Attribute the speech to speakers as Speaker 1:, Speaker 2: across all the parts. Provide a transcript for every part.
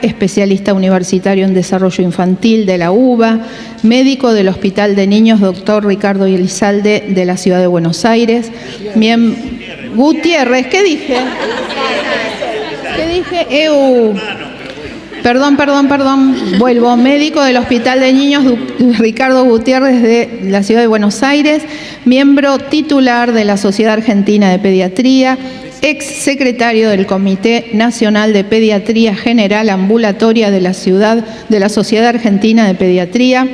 Speaker 1: especialista universitario en desarrollo infantil de la UBA, médico del Hospital de Niños, doctor Ricardo Elizalde, de la Ciudad de Buenos Aires. Gutiérrez, ¿qué dije? ¿Qué dije? Perdón. Vuelvo. Médico del Hospital de Niños, Ricardo Gutiérrez, de la Ciudad de Buenos Aires, miembro titular de la Sociedad Argentina de Pediatría, ex secretario del Comité Nacional de Pediatría General Ambulatoria de la Sociedad Argentina de Pediatría,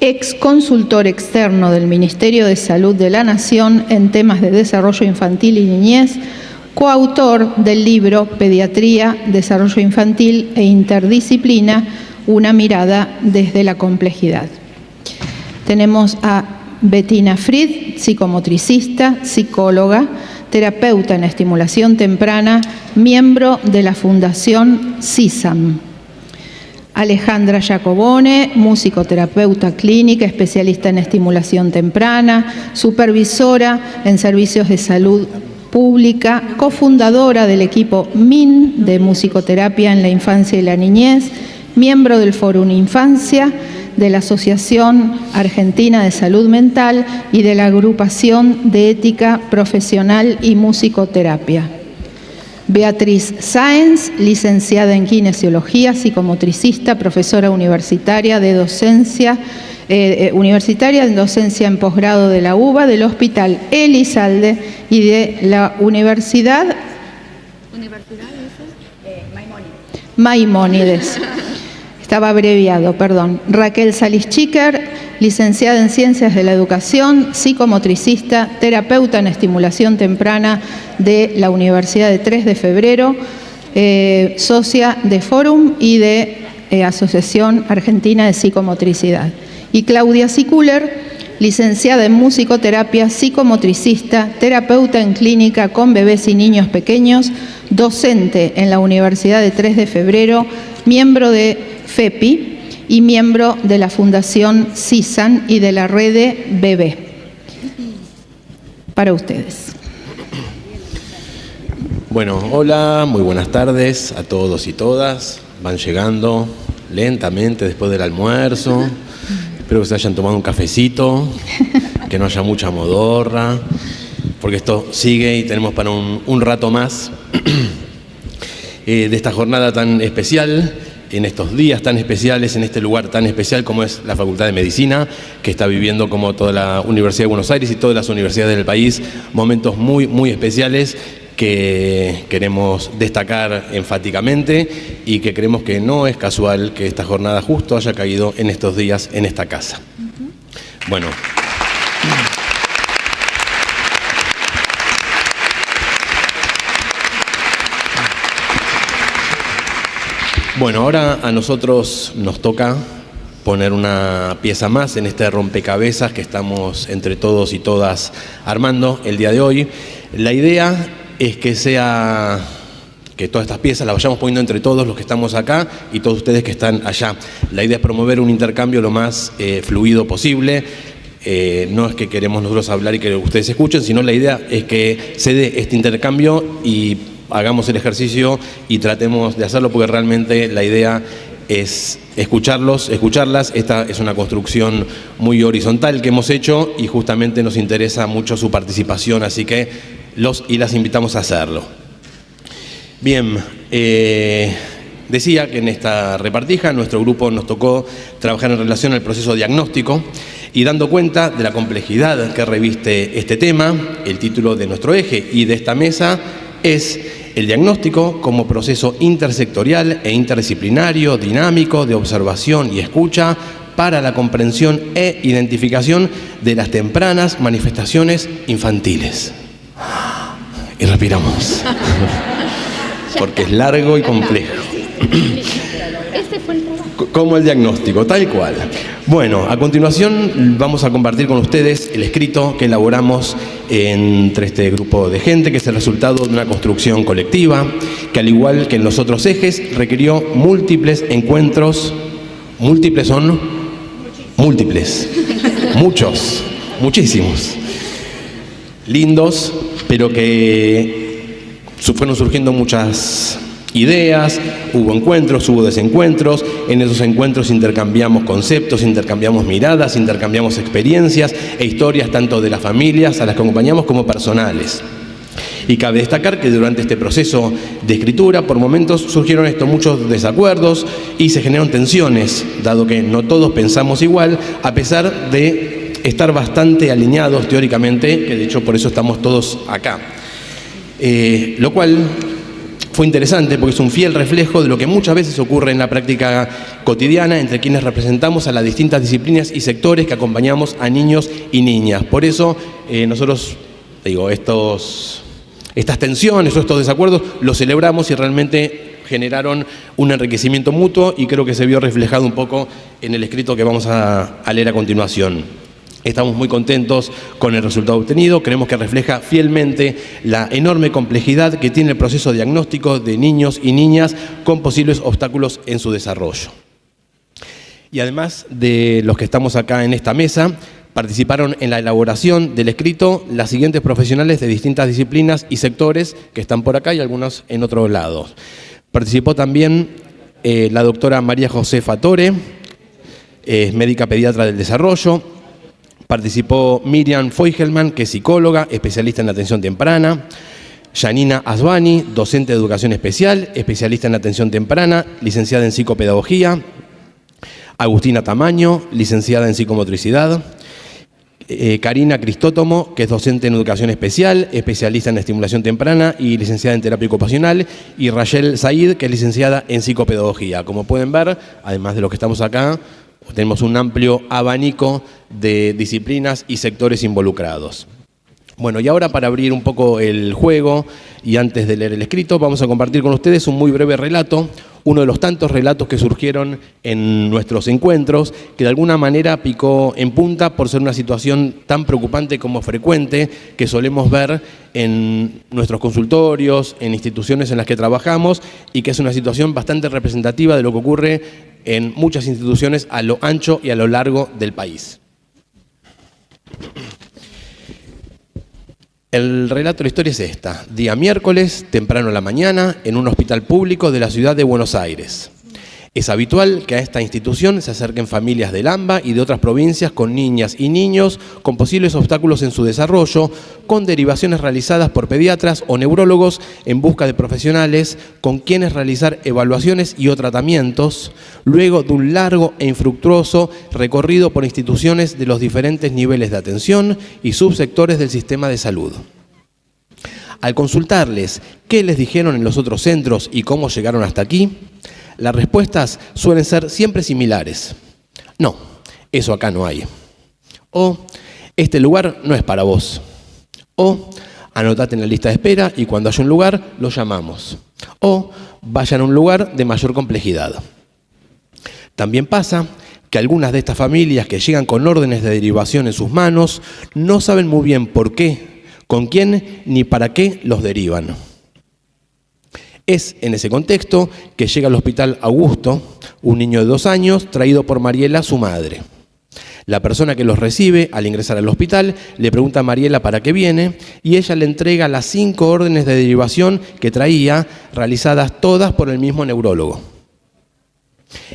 Speaker 1: ex consultor externo del Ministerio de Salud de la Nación en temas de desarrollo infantil y niñez, coautor del libro Pediatría, Desarrollo Infantil e Interdisciplina, una mirada desde la complejidad. Tenemos a Bettina Fried, psicomotricista, psicóloga, terapeuta en estimulación temprana, miembro de la Fundación CISAM. Alejandra Jacobone, musicoterapeuta clínica, especialista en estimulación temprana, supervisora en servicios de salud pública, cofundadora del equipo MIN de musicoterapia en la infancia y la niñez, miembro del Fórum Infancia, de la Asociación Argentina de Salud Mental y de la Agrupación de Ética Profesional y Musicoterapia. Beatriz Sáenz, licenciada en Kinesiología, psicomotricista, profesora universitaria en docencia en posgrado de la UBA, del Hospital Elizalde y de la Universidad Maimónides. Estaba abreviado, perdón. Raquel Salis-Chiker, licenciada en Ciencias de la Educación, psicomotricista, terapeuta en estimulación temprana de la Universidad de 3 de Febrero, socia de Fórum y de Asociación Argentina de Psicomotricidad. Y Claudia Siculer, licenciada en musicoterapia, psicomotricista, terapeuta en clínica con bebés y niños pequeños, docente en la Universidad de 3 de Febrero, miembro de FEPI y miembro de la Fundación CISAN y de la Red Bebé. Para ustedes.
Speaker 2: Bueno, hola, muy buenas tardes a todos y todas. Van llegando lentamente después del almuerzo. Espero que se hayan tomado un cafecito, que no haya mucha modorra, porque esto sigue y tenemos para un rato más de esta jornada tan especial, en estos días tan especiales, en este lugar tan especial como es la Facultad de Medicina, que está viviendo, como toda la Universidad de Buenos Aires y todas las universidades del país, momentos muy, muy especiales que queremos destacar enfáticamente y que creemos que no es casual que esta jornada justo haya caído en estos días en esta casa. Bueno. Bueno, ahora a nosotros nos toca poner una pieza más en este rompecabezas que estamos entre todos y todas armando el día de hoy. La idea es que todas estas piezas las vayamos poniendo entre todos los que estamos acá y todos ustedes que están allá. La idea es promover un intercambio lo más fluido posible. No es que queremos nosotros hablar y que ustedes escuchen, sino la idea es que se dé este intercambio y hagamos el ejercicio y tratemos de hacerlo, porque realmente la idea es escucharlas. Esta es una construcción muy horizontal que hemos hecho y justamente nos interesa mucho su participación, así que los y las invitamos a hacerlo. Bien, decía que en esta repartija nuestro grupo nos tocó trabajar en relación al proceso diagnóstico y dando cuenta de la complejidad que reviste este tema. El título de nuestro eje y de esta mesa es el diagnóstico como proceso intersectorial e interdisciplinario, dinámico, de observación y escucha para la comprensión e identificación de las tempranas manifestaciones infantiles. Y respiramos, porque es largo y complejo. Como el diagnóstico, tal cual. Bueno, a continuación vamos a compartir con ustedes el escrito que elaboramos entre este grupo de gente, que es el resultado de una construcción colectiva, que al igual que en los otros ejes, requirió múltiples encuentros. ¿Múltiples son? Múltiples. Muchos, muchísimos. Lindos, pero que fueron surgiendo muchas ideas, hubo encuentros, hubo desencuentros. En esos encuentros intercambiamos conceptos, intercambiamos miradas, intercambiamos experiencias e historias tanto de las familias a las que acompañamos como personales. Y cabe destacar que durante este proceso de escritura, por momentos surgieron muchos desacuerdos y se generaron tensiones, dado que no todos pensamos igual, a pesar de estar bastante alineados teóricamente, que de hecho por eso estamos todos acá. Lo cual fue interesante porque es un fiel reflejo de lo que muchas veces ocurre en la práctica cotidiana entre quienes representamos a las distintas disciplinas y sectores que acompañamos a niños y niñas. Por eso nosotros, estas tensiones o estos desacuerdos los celebramos y realmente generaron un enriquecimiento mutuo y creo que se vio reflejado un poco en el escrito que vamos a leer a continuación. Estamos muy contentos con el resultado obtenido, creemos que refleja fielmente la enorme complejidad que tiene el proceso diagnóstico de niños y niñas con posibles obstáculos en su desarrollo. Y además de los que estamos acá en esta mesa, participaron en la elaboración del escrito las siguientes profesionales de distintas disciplinas y sectores que están por acá y algunos en otros lados. Participó también la doctora María Josefa Tore, médica pediatra del desarrollo. Participó Miriam Feugelman, que es psicóloga, especialista en atención temprana. Janina Asbani, docente de educación especial, especialista en atención temprana, licenciada en psicopedagogía. Agustina Tamaño, licenciada en psicomotricidad. Karina Cristótomo, que es docente en educación especial, especialista en estimulación temprana y licenciada en terapia ocupacional. Y Rachel Said, que es licenciada en psicopedagogía. Como pueden ver, además de los que estamos acá, tenemos un amplio abanico de disciplinas y sectores involucrados. Bueno, y ahora para abrir un poco el juego y antes de leer el escrito, vamos a compartir con ustedes un muy breve relato, uno de los tantos relatos que surgieron en nuestros encuentros, que de alguna manera picó en punta por ser una situación tan preocupante como frecuente que solemos ver en nuestros consultorios, en instituciones en las que trabajamos, y que es una situación bastante representativa de lo que ocurre en muchas instituciones a lo ancho y a lo largo del país. El relato de la historia es esta. Día miércoles, temprano en la mañana, en un hospital público de la ciudad de Buenos Aires. Es habitual que a esta institución se acerquen familias del AMBA y de otras provincias con niñas y niños con posibles obstáculos en su desarrollo, con derivaciones realizadas por pediatras o neurólogos en busca de profesionales con quienes realizar evaluaciones y o tratamientos, luego de un largo e infructuoso recorrido por instituciones de los diferentes niveles de atención y subsectores del sistema de salud. Al consultarles qué les dijeron en los otros centros y cómo llegaron hasta aquí, las respuestas suelen ser siempre similares. No, eso acá no hay. O, este lugar no es para vos. O, anotate en la lista de espera y cuando haya un lugar, lo llamamos. O, vayan a un lugar de mayor complejidad. También pasa que algunas de estas familias que llegan con órdenes de derivación en sus manos no saben muy bien por qué, con quién ni para qué los derivan. Es en ese contexto que llega al hospital Augusto, un niño de 2 años, traído por Mariela, su madre. La persona que los recibe al ingresar al hospital le pregunta a Mariela para qué viene y ella le entrega las 5 órdenes de derivación que traía, realizadas todas por el mismo neurólogo.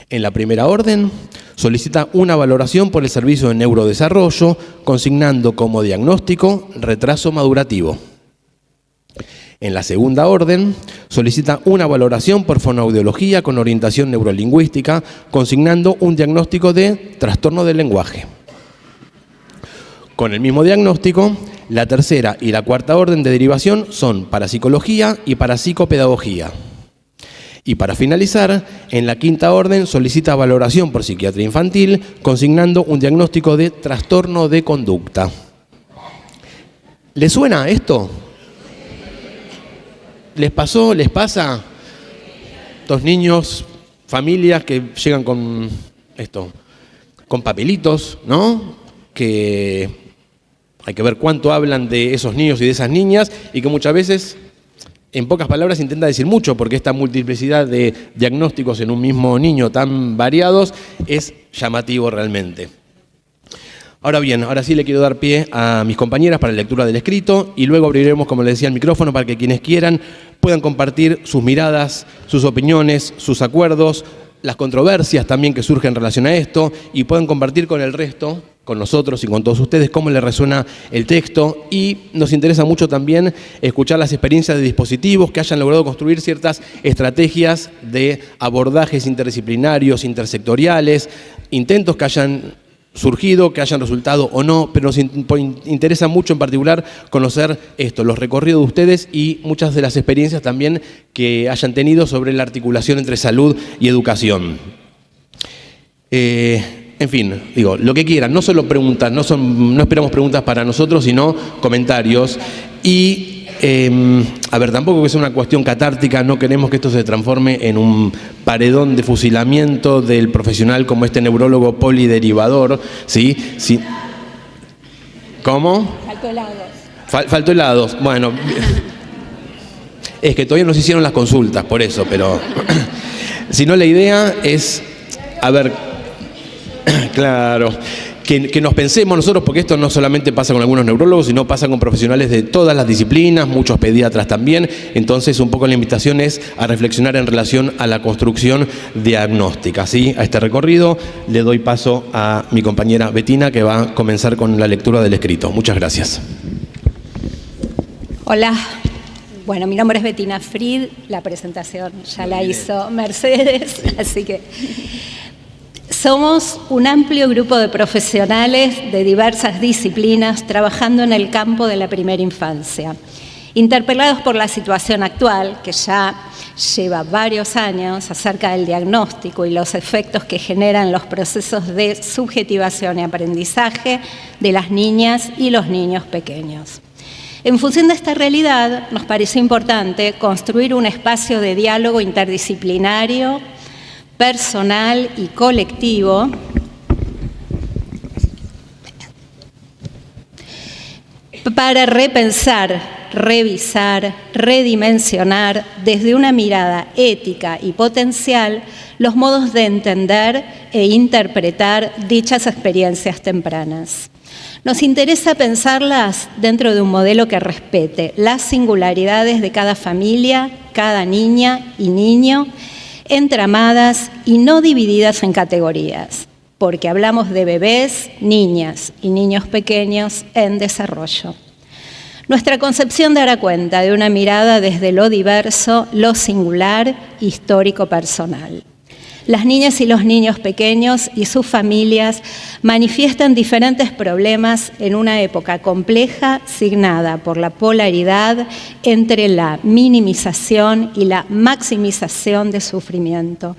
Speaker 2: En la primera orden, solicita una valoración por el servicio de neurodesarrollo, consignando como diagnóstico retraso madurativo. En la segunda orden, solicita una valoración por fonoaudiología con orientación neurolingüística, consignando un diagnóstico de trastorno del lenguaje. Con el mismo diagnóstico, la tercera y la cuarta orden de derivación son para psicología y para psicopedagogía. Y para finalizar, en la quinta orden solicita valoración por psiquiatría infantil, consignando un diagnóstico de trastorno de conducta. ¿Les suena esto? ¿Les pasó? ¿Les pasa? Estos niños, familias que llegan con esto, con papelitos, ¿no? Que hay que ver cuánto hablan de esos niños y de esas niñas y que muchas veces, en pocas palabras, intenta decir mucho porque esta multiplicidad de diagnósticos en un mismo niño tan variados es llamativo realmente. Ahora bien, ahora sí le quiero dar pie a mis compañeras para la lectura del escrito y luego abriremos, como les decía, el micrófono para que quienes quieran puedan compartir sus miradas, sus opiniones, sus acuerdos, las controversias también que surgen en relación a esto y puedan compartir con el resto, con nosotros y con todos ustedes, cómo les resuena el texto. Y nos interesa mucho también escuchar las experiencias de dispositivos que hayan logrado construir ciertas estrategias de abordajes interdisciplinarios, intersectoriales, intentos que hayan surgido, que hayan resultado o no, pero nos interesa mucho en particular conocer esto, los recorridos de ustedes y muchas de las experiencias también que hayan tenido sobre la articulación entre salud y educación. En fin, digo, lo que quieran, no solo preguntas, no esperamos preguntas para nosotros, sino comentarios. Y, a ver, tampoco que sea una cuestión catártica, no queremos que esto se transforme en un paredón de fusilamiento del profesional como este neurólogo poliderivador, ¿sí? ¿Sí? ¿Cómo?
Speaker 3: Faltó helados.
Speaker 2: Faltó helados, bueno. Es que todavía no se hicieron las consultas, por eso, pero... Si no, la idea es, a ver, claro... Que nos pensemos nosotros, porque esto no solamente pasa con algunos neurólogos, sino pasa con profesionales de todas las disciplinas, muchos pediatras también. Entonces, un poco la invitación es a reflexionar en relación a la construcción diagnóstica, ¿sí? A este recorrido le doy paso a mi compañera Bettina, que va a comenzar con la lectura del escrito. Muchas gracias.
Speaker 3: Hola. Bueno, mi nombre es Bettina Fried, la presentación ya la hizo Mercedes, así que... Somos un amplio grupo de profesionales de diversas disciplinas trabajando en el campo de la primera infancia, interpelados por la situación actual, que ya lleva varios años, acerca del diagnóstico y los efectos que generan los procesos de subjetivación y aprendizaje de las niñas y los niños pequeños. En función de esta realidad, nos pareció importante construir un espacio de diálogo interdisciplinario, personal y colectivo para repensar, revisar, redimensionar desde una mirada ética y potencial los modos de entender e interpretar dichas experiencias tempranas. Nos interesa pensarlas dentro de un modelo que respete las singularidades de cada familia, cada niña y niño, entramadas y no divididas en categorías, porque hablamos de bebés, niñas y niños pequeños en desarrollo. Nuestra concepción dará cuenta de una mirada desde lo diverso, lo singular, histórico-personal. Las niñas y los niños pequeños y sus familias manifiestan diferentes problemas en una época compleja signada por la polaridad entre la minimización y la maximización de sufrimiento.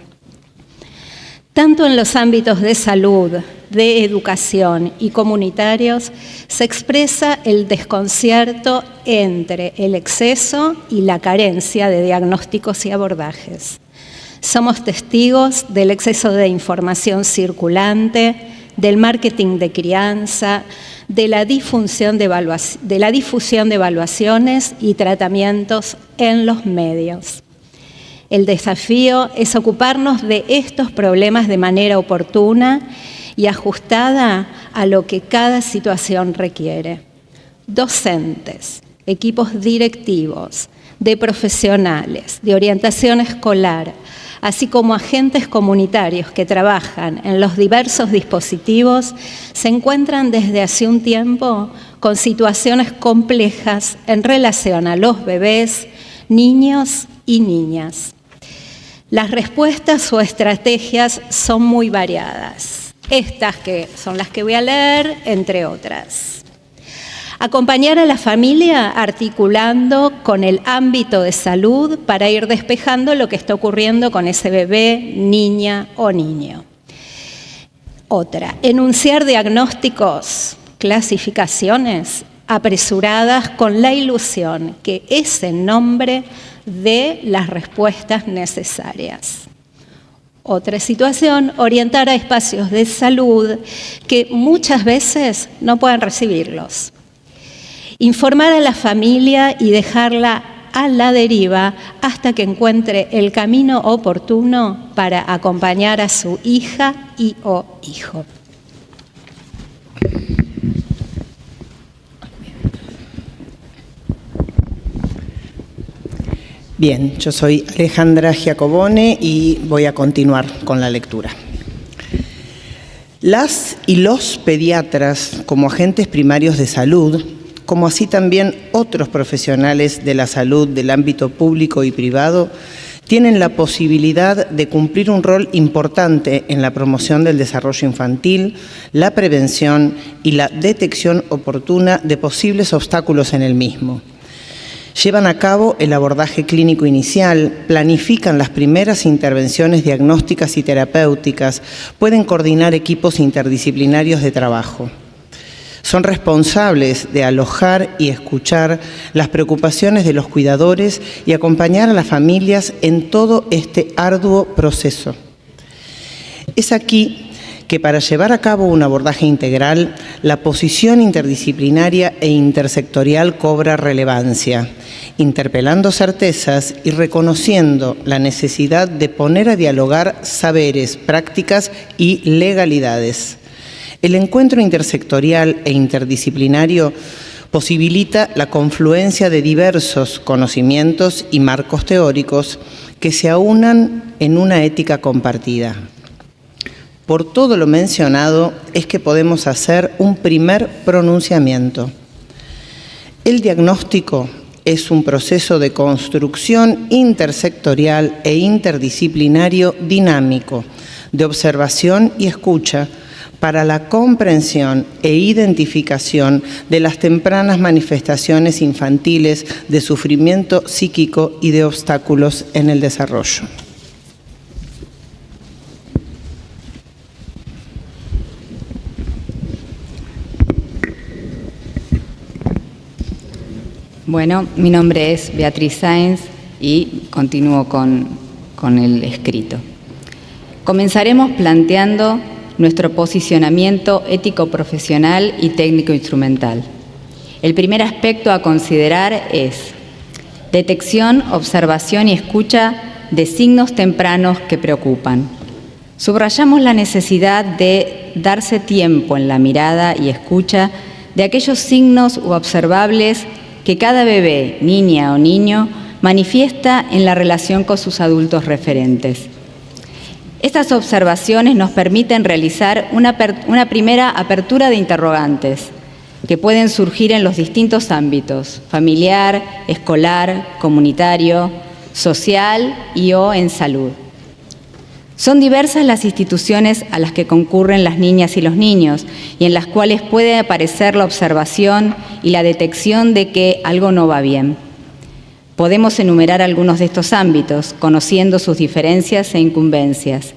Speaker 3: Tanto en los ámbitos de salud, de educación y comunitarios se expresa el desconcierto entre el exceso y la carencia de diagnósticos y abordajes. Somos testigos del exceso de información circulante, del marketing de crianza, de la difusión de evaluaciones y tratamientos en los medios. El desafío es ocuparnos de estos problemas de manera oportuna y ajustada a lo que cada situación requiere. Docentes, equipos directivos, de profesionales, de orientación escolar, así como agentes comunitarios que trabajan en los diversos dispositivos, se encuentran desde hace un tiempo con situaciones complejas en relación a los bebés, niños y niñas. Las respuestas o estrategias son muy variadas. Estas que son las que voy a leer, entre otras. Acompañar a la familia articulando con el ámbito de salud para ir despejando lo que está ocurriendo con ese bebé, niña o niño. Otra, enunciar diagnósticos, clasificaciones apresuradas con la ilusión que ese nombre dé las respuestas necesarias. Otra situación, orientar a espacios de salud que muchas veces no pueden recibirlos. Informar a la familia y dejarla a la deriva hasta que encuentre el camino oportuno para acompañar a su hija y o hijo.
Speaker 4: Bien, yo soy Alejandra Giacobone y voy a continuar con la lectura. Las y los pediatras, como agentes primarios de salud, como así también otros profesionales de la salud del ámbito público y privado, tienen la posibilidad de cumplir un rol importante en la promoción del desarrollo infantil, la prevención y la detección oportuna de posibles obstáculos en el mismo. Llevan a cabo el abordaje clínico inicial, planifican las primeras intervenciones diagnósticas y terapéuticas, pueden coordinar equipos interdisciplinarios de trabajo. Son responsables de alojar y escuchar las preocupaciones de los cuidadores y acompañar a las familias en todo este arduo proceso. Es aquí que para llevar a cabo un abordaje integral, la posición interdisciplinaria e intersectorial cobra relevancia, interpelando certezas y reconociendo la necesidad de poner a dialogar saberes, prácticas y legalidades. El encuentro intersectorial e interdisciplinario posibilita la confluencia de diversos conocimientos y marcos teóricos que se aunan en una ética compartida. Por todo lo mencionado es que podemos hacer un primer pronunciamiento. El diagnóstico es un proceso de construcción intersectorial e interdisciplinario dinámico, de observación y escucha, para la comprensión e identificación de las tempranas manifestaciones infantiles de sufrimiento psíquico y de obstáculos en el desarrollo.
Speaker 5: Bueno, mi nombre es Beatriz Sáenz y continúo con el escrito. Comenzaremos planteando nuestro posicionamiento ético-profesional y técnico-instrumental. El primer aspecto a considerar es detección, observación y escucha de signos tempranos que preocupan. Subrayamos la necesidad de darse tiempo en la mirada y escucha de aquellos signos u observables que cada bebé, niña o niño manifiesta en la relación con sus adultos referentes. Estas observaciones nos permiten realizar una primera apertura de interrogantes que pueden surgir en los distintos ámbitos: familiar, escolar, comunitario, social y o en salud. Son diversas las instituciones a las que concurren las niñas y los niños y en las cuales puede aparecer la observación y la detección de que algo no va bien. Podemos enumerar algunos de estos ámbitos, conociendo sus diferencias e incumbencias: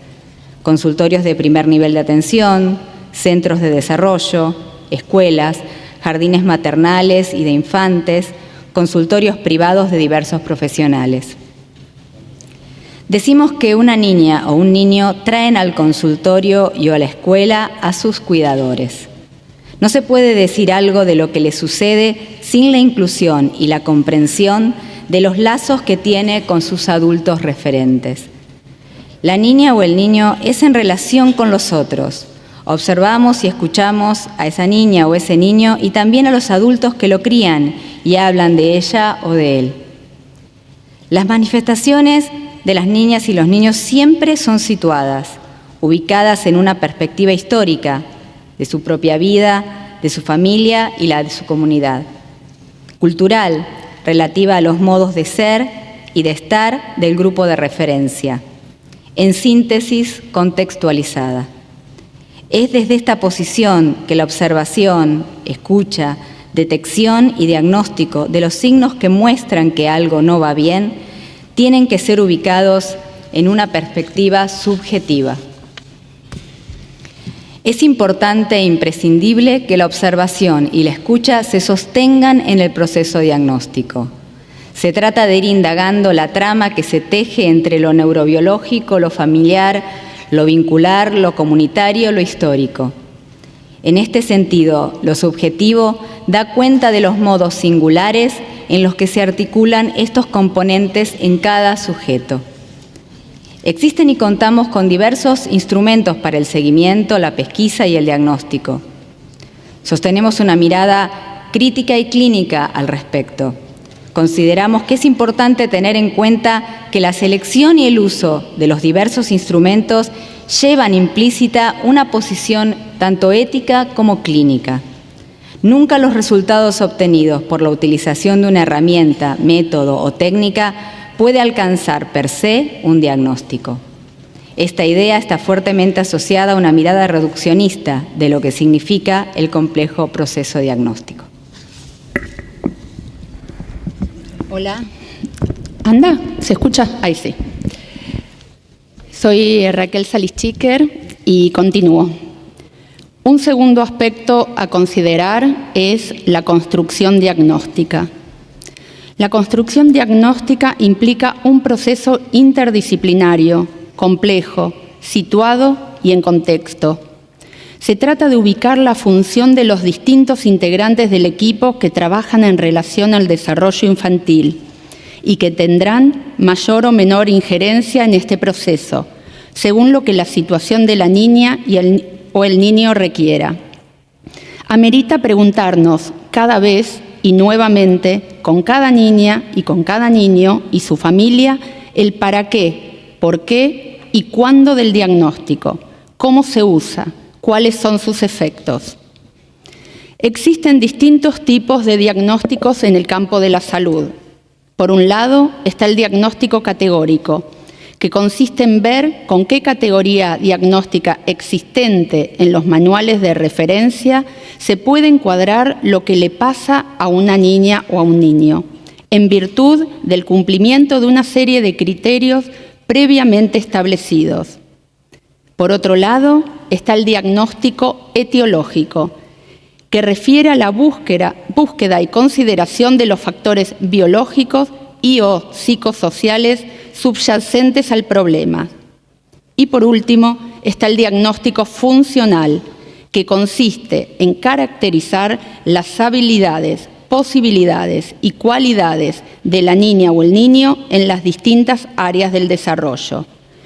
Speaker 5: consultorios de primer nivel de atención, centros de desarrollo, escuelas, jardines maternales y de infantes, consultorios privados de diversos profesionales. Decimos que una niña o un niño traen al consultorio y a la escuela a sus cuidadores. No se puede decir algo de lo que le sucede sin la inclusión y la comprensión de los lazos que tiene con sus adultos referentes. La niña o el niño es en relación con los otros. Observamos y escuchamos a esa niña o ese niño y también a los adultos que lo crían y hablan de ella o de él. Las manifestaciones de las niñas y los niños siempre son situadas, ubicadas en una perspectiva histórica de su propia vida, de su familia y la de su comunidad. Cultural, relativa a los modos de ser y de estar del grupo de referencia. En síntesis, contextualizada. Es desde esta posición que la observación, escucha, detección y diagnóstico de los signos que muestran que algo no va bien tienen que ser ubicados en una perspectiva subjetiva. Es importante e imprescindible que la observación y la escucha se sostengan en el proceso diagnóstico. Se trata de ir indagando la trama que se teje entre lo neurobiológico, lo familiar, lo vincular, lo comunitario, lo histórico. En este sentido, lo subjetivo da cuenta de los modos singulares en los que se articulan estos componentes en cada sujeto. Existen y contamos con diversos instrumentos para el seguimiento, la pesquisa y el diagnóstico. Sostenemos una mirada crítica y clínica al respecto. Consideramos que es importante tener en cuenta que la selección y el uso de los diversos instrumentos llevan implícita una posición tanto ética como clínica. Nunca los resultados obtenidos por la utilización de una herramienta, método o técnica puede alcanzar per se un diagnóstico. Esta idea está fuertemente asociada a una mirada reduccionista de lo que significa el complejo proceso diagnóstico.
Speaker 6: Hola. ¿Anda? ¿Se escucha? Ahí sí. Soy Raquel Salichiker y continúo. Un segundo aspecto a considerar es la construcción diagnóstica. La construcción diagnóstica implica un proceso interdisciplinario, complejo, situado y en contexto. Se trata de ubicar la función de los distintos integrantes del equipo que trabajan en relación al desarrollo infantil y que tendrán mayor o menor injerencia en este proceso, según lo que la situación de la niña o el niño requiera. Amerita preguntarnos cada vez y nuevamente, con cada niña y con cada niño y su familia, el para qué, por qué y cuándo del diagnóstico, cómo se usa, cuáles son sus efectos. Existen distintos tipos de diagnósticos en el campo de la salud. Por un lado está el diagnóstico categórico, que consiste en ver con qué categoría diagnóstica existente en los manuales de referencia se puede encuadrar lo que le pasa a una niña o a un niño, en virtud del cumplimiento de una serie de criterios previamente establecidos. Por otro lado, está el diagnóstico etiológico, que refiere a la búsqueda y consideración de los factores biológicos y o psicosociales subyacentes al problema. Y por último, está el diagnóstico funcional, que consiste en caracterizar las habilidades, posibilidades y cualidades de la niña o el niño en las distintas áreas del desarrollo,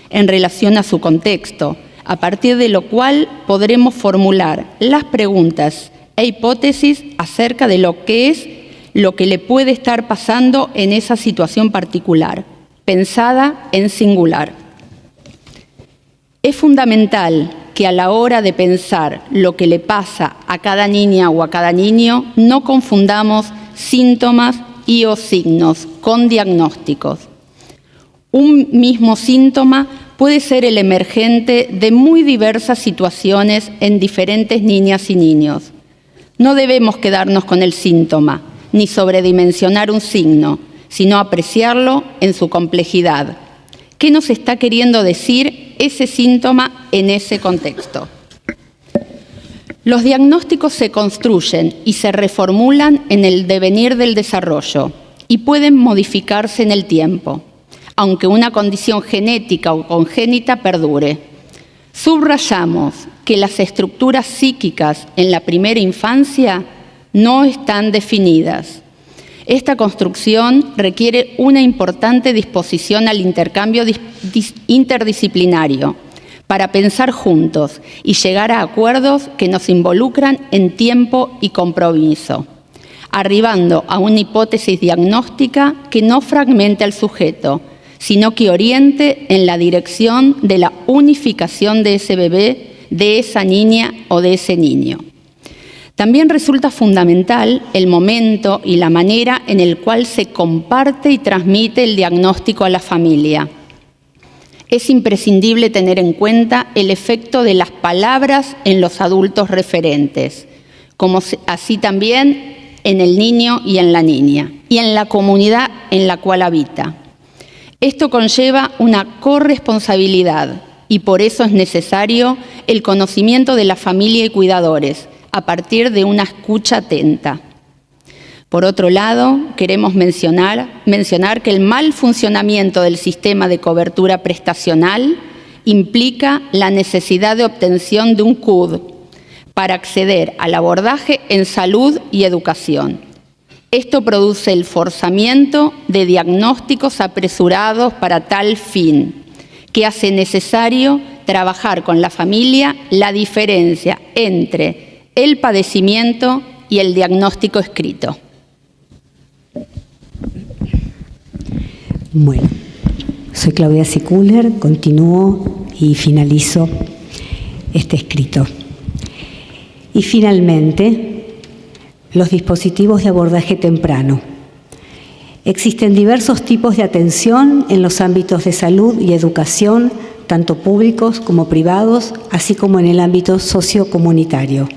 Speaker 6: en relación a su contexto, a partir de lo cual podremos formular las preguntas e hipótesis acerca de lo que le puede estar pasando en esa situación particular, pensada en singular. Es fundamental que a la hora de pensar lo que le pasa a cada niña o a cada niño, no confundamos síntomas y o signos con diagnósticos. Un mismo síntoma puede ser el emergente de muy diversas situaciones en diferentes niñas y niños. No debemos quedarnos con el síntoma, ni sobredimensionar un signo, sino apreciarlo en su complejidad. ¿Qué nos está queriendo decir ese síntoma en ese contexto? Los diagnósticos se construyen y se reformulan en el devenir del desarrollo y pueden modificarse en el tiempo, aunque una condición genética o congénita perdure. Subrayamos que las estructuras psíquicas en la primera infancia no están definidas. Esta construcción requiere una importante disposición al intercambio interdisciplinario para pensar juntos y llegar a acuerdos que nos involucran en tiempo y compromiso, arribando a una hipótesis diagnóstica que no fragmente al sujeto, sino que oriente en la dirección de la unificación de ese bebé, de esa niña o de ese niño. También resulta fundamental el momento y la manera en el cual se comparte y transmite el diagnóstico a la familia. Es imprescindible tener en cuenta el efecto de las palabras en los adultos referentes, como así también en el niño y en la niña, y en la comunidad en la cual habita. Esto conlleva una corresponsabilidad y por eso es necesario el conocimiento de la familia y cuidadores, a partir de una escucha atenta. Por otro lado, queremos mencionar que el mal funcionamiento del sistema de cobertura prestacional implica la necesidad de obtención de un CUD para acceder al abordaje en salud y educación. Esto produce el forzamiento de diagnósticos apresurados para tal fin, que hace necesario trabajar con la familia la diferencia entre el padecimiento y el diagnóstico escrito.
Speaker 7: Bueno, soy Claudia Siculer, continúo y finalizo este escrito. Y finalmente, los dispositivos de abordaje temprano. Existen diversos tipos de atención en los ámbitos de salud y educación, tanto públicos como privados, así como en el ámbito sociocomunitario.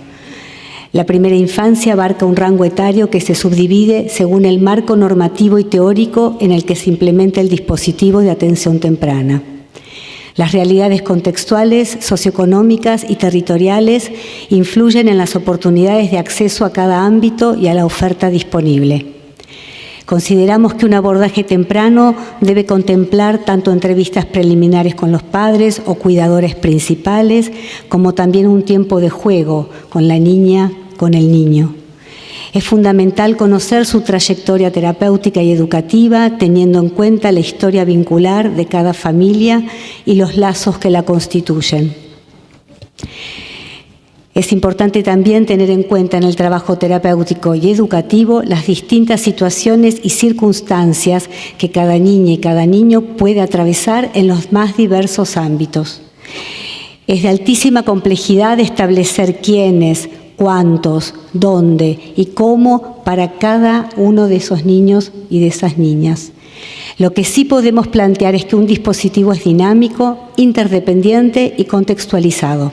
Speaker 7: La primera infancia abarca un rango etario que se subdivide según el marco normativo y teórico en el que se implementa el dispositivo de atención temprana. Las realidades contextuales, socioeconómicas y territoriales influyen en las oportunidades de acceso a cada ámbito y a la oferta disponible. Consideramos que un abordaje temprano debe contemplar tanto entrevistas preliminares con los padres o cuidadores principales, como también un tiempo de juego con la niña, con el niño. Es fundamental conocer su trayectoria terapéutica y educativa, teniendo en cuenta la historia vincular de cada familia y los lazos que la constituyen. Es importante también tener en cuenta en el trabajo terapéutico y educativo las distintas situaciones y circunstancias que cada niña y cada niño puede atravesar en los más diversos ámbitos. Es de altísima complejidad establecer quiénes, cuántos, dónde y cómo para cada uno de esos niños y de esas niñas. Lo que sí podemos plantear es que un dispositivo es dinámico, interdependiente y contextualizado.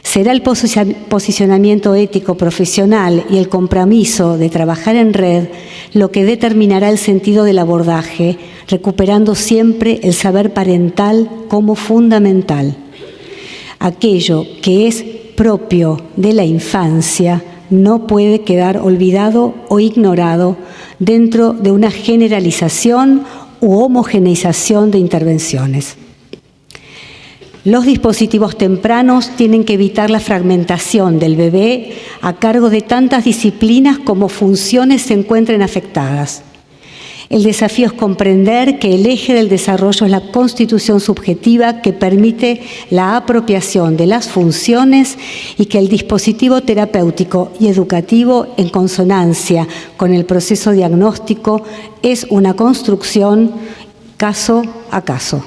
Speaker 7: Será el posicionamiento ético profesional y el compromiso de trabajar en red lo que determinará el sentido del abordaje, recuperando siempre el saber parental como fundamental. Aquello que es propio de la infancia no puede quedar olvidado o ignorado dentro de una generalización u homogeneización de intervenciones. Los dispositivos tempranos tienen que evitar la fragmentación del bebé a cargo de tantas disciplinas como funciones se encuentren afectadas. El desafío es comprender que el eje del desarrollo es la constitución subjetiva que permite la apropiación de las funciones y que el dispositivo terapéutico y educativo, en consonancia con el proceso diagnóstico, es una construcción caso a caso.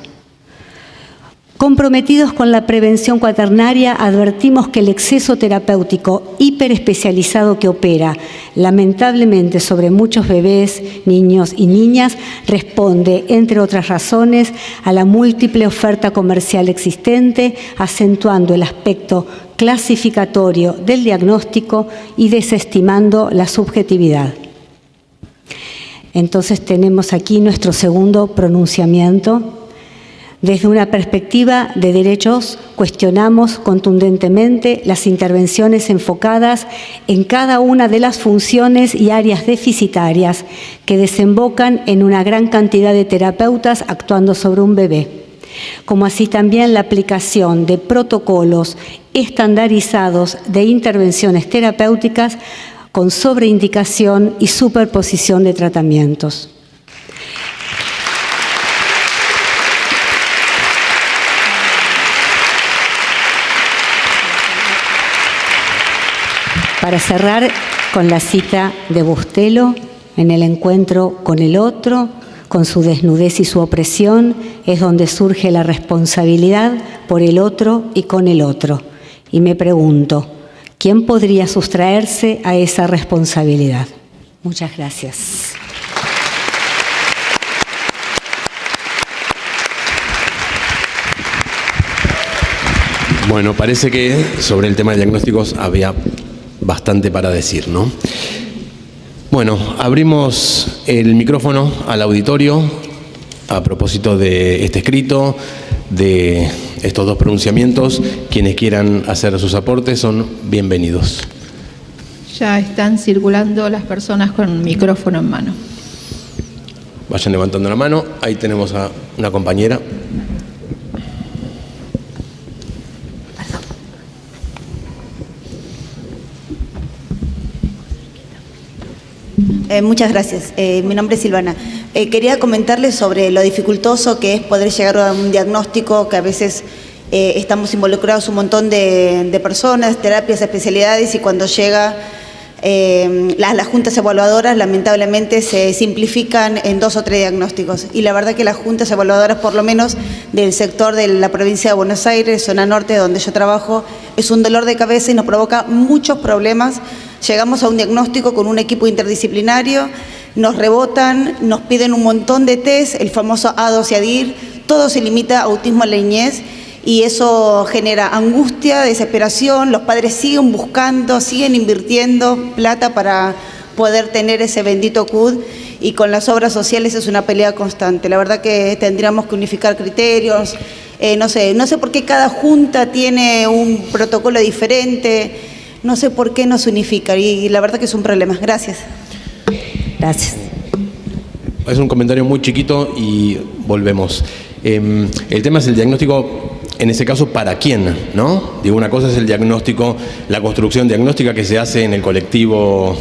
Speaker 7: Comprometidos con la prevención cuaternaria, advertimos que el exceso terapéutico hiperespecializado que opera lamentablemente sobre muchos bebés, niños y niñas responde, entre otras razones, a la múltiple oferta comercial existente, acentuando el aspecto clasificatorio del diagnóstico y desestimando la subjetividad. Entonces tenemos aquí nuestro segundo pronunciamiento. Desde una perspectiva de derechos, cuestionamos contundentemente las intervenciones enfocadas en cada una de las funciones y áreas deficitarias que desembocan en una gran cantidad de terapeutas actuando sobre un bebé, como así también la aplicación de protocolos estandarizados de intervenciones terapéuticas con sobreindicación y superposición de tratamientos. Para cerrar con la cita de Bustelo, en el encuentro con el otro, con su desnudez y su opresión, es donde surge la responsabilidad por el otro y con el otro. Y me pregunto, ¿quién podría sustraerse a esa responsabilidad? Muchas gracias.
Speaker 2: Bueno, parece que sobre el tema de diagnósticos había bastante para decir, ¿no? Bueno, abrimos el micrófono al auditorio a propósito de este escrito, de estos dos pronunciamientos. Quienes quieran hacer sus aportes son bienvenidos.
Speaker 1: Ya están circulando las personas con micrófono en mano.
Speaker 2: Vayan levantando la mano. Ahí tenemos a una compañera.
Speaker 8: Muchas gracias. Mi nombre es Silvana. Quería comentarles sobre lo dificultoso que es poder llegar a un diagnóstico, que a veces estamos involucrados un montón de personas, terapias, especialidades, y cuando llega Las juntas evaluadoras lamentablemente se simplifican en 2 o 3 diagnósticos, y la verdad que las juntas evaluadoras, por lo menos del sector de la provincia de Buenos Aires, zona norte donde yo trabajo, es un dolor de cabeza y nos provoca muchos problemas. Llegamos a un diagnóstico con un equipo interdisciplinario, nos rebotan, nos piden un montón de test, el famoso A2 y ADIR, todo se limita a autismo en la niñez, y eso genera angustia, desesperación. Los padres siguen buscando, siguen invirtiendo plata para poder tener ese bendito CUD, y con las obras sociales es una pelea constante. La verdad que tendríamos que unificar criterios, no sé por qué cada junta tiene un protocolo diferente, no sé por qué no se unifica, y la verdad que es un problema. Gracias.
Speaker 7: Gracias.
Speaker 2: Es un comentario muy chiquito y volvemos. El tema es el diagnóstico, en ese caso, ¿para quién? ¿No? Digo, una cosa es el diagnóstico, la construcción diagnóstica que se hace en el colectivo,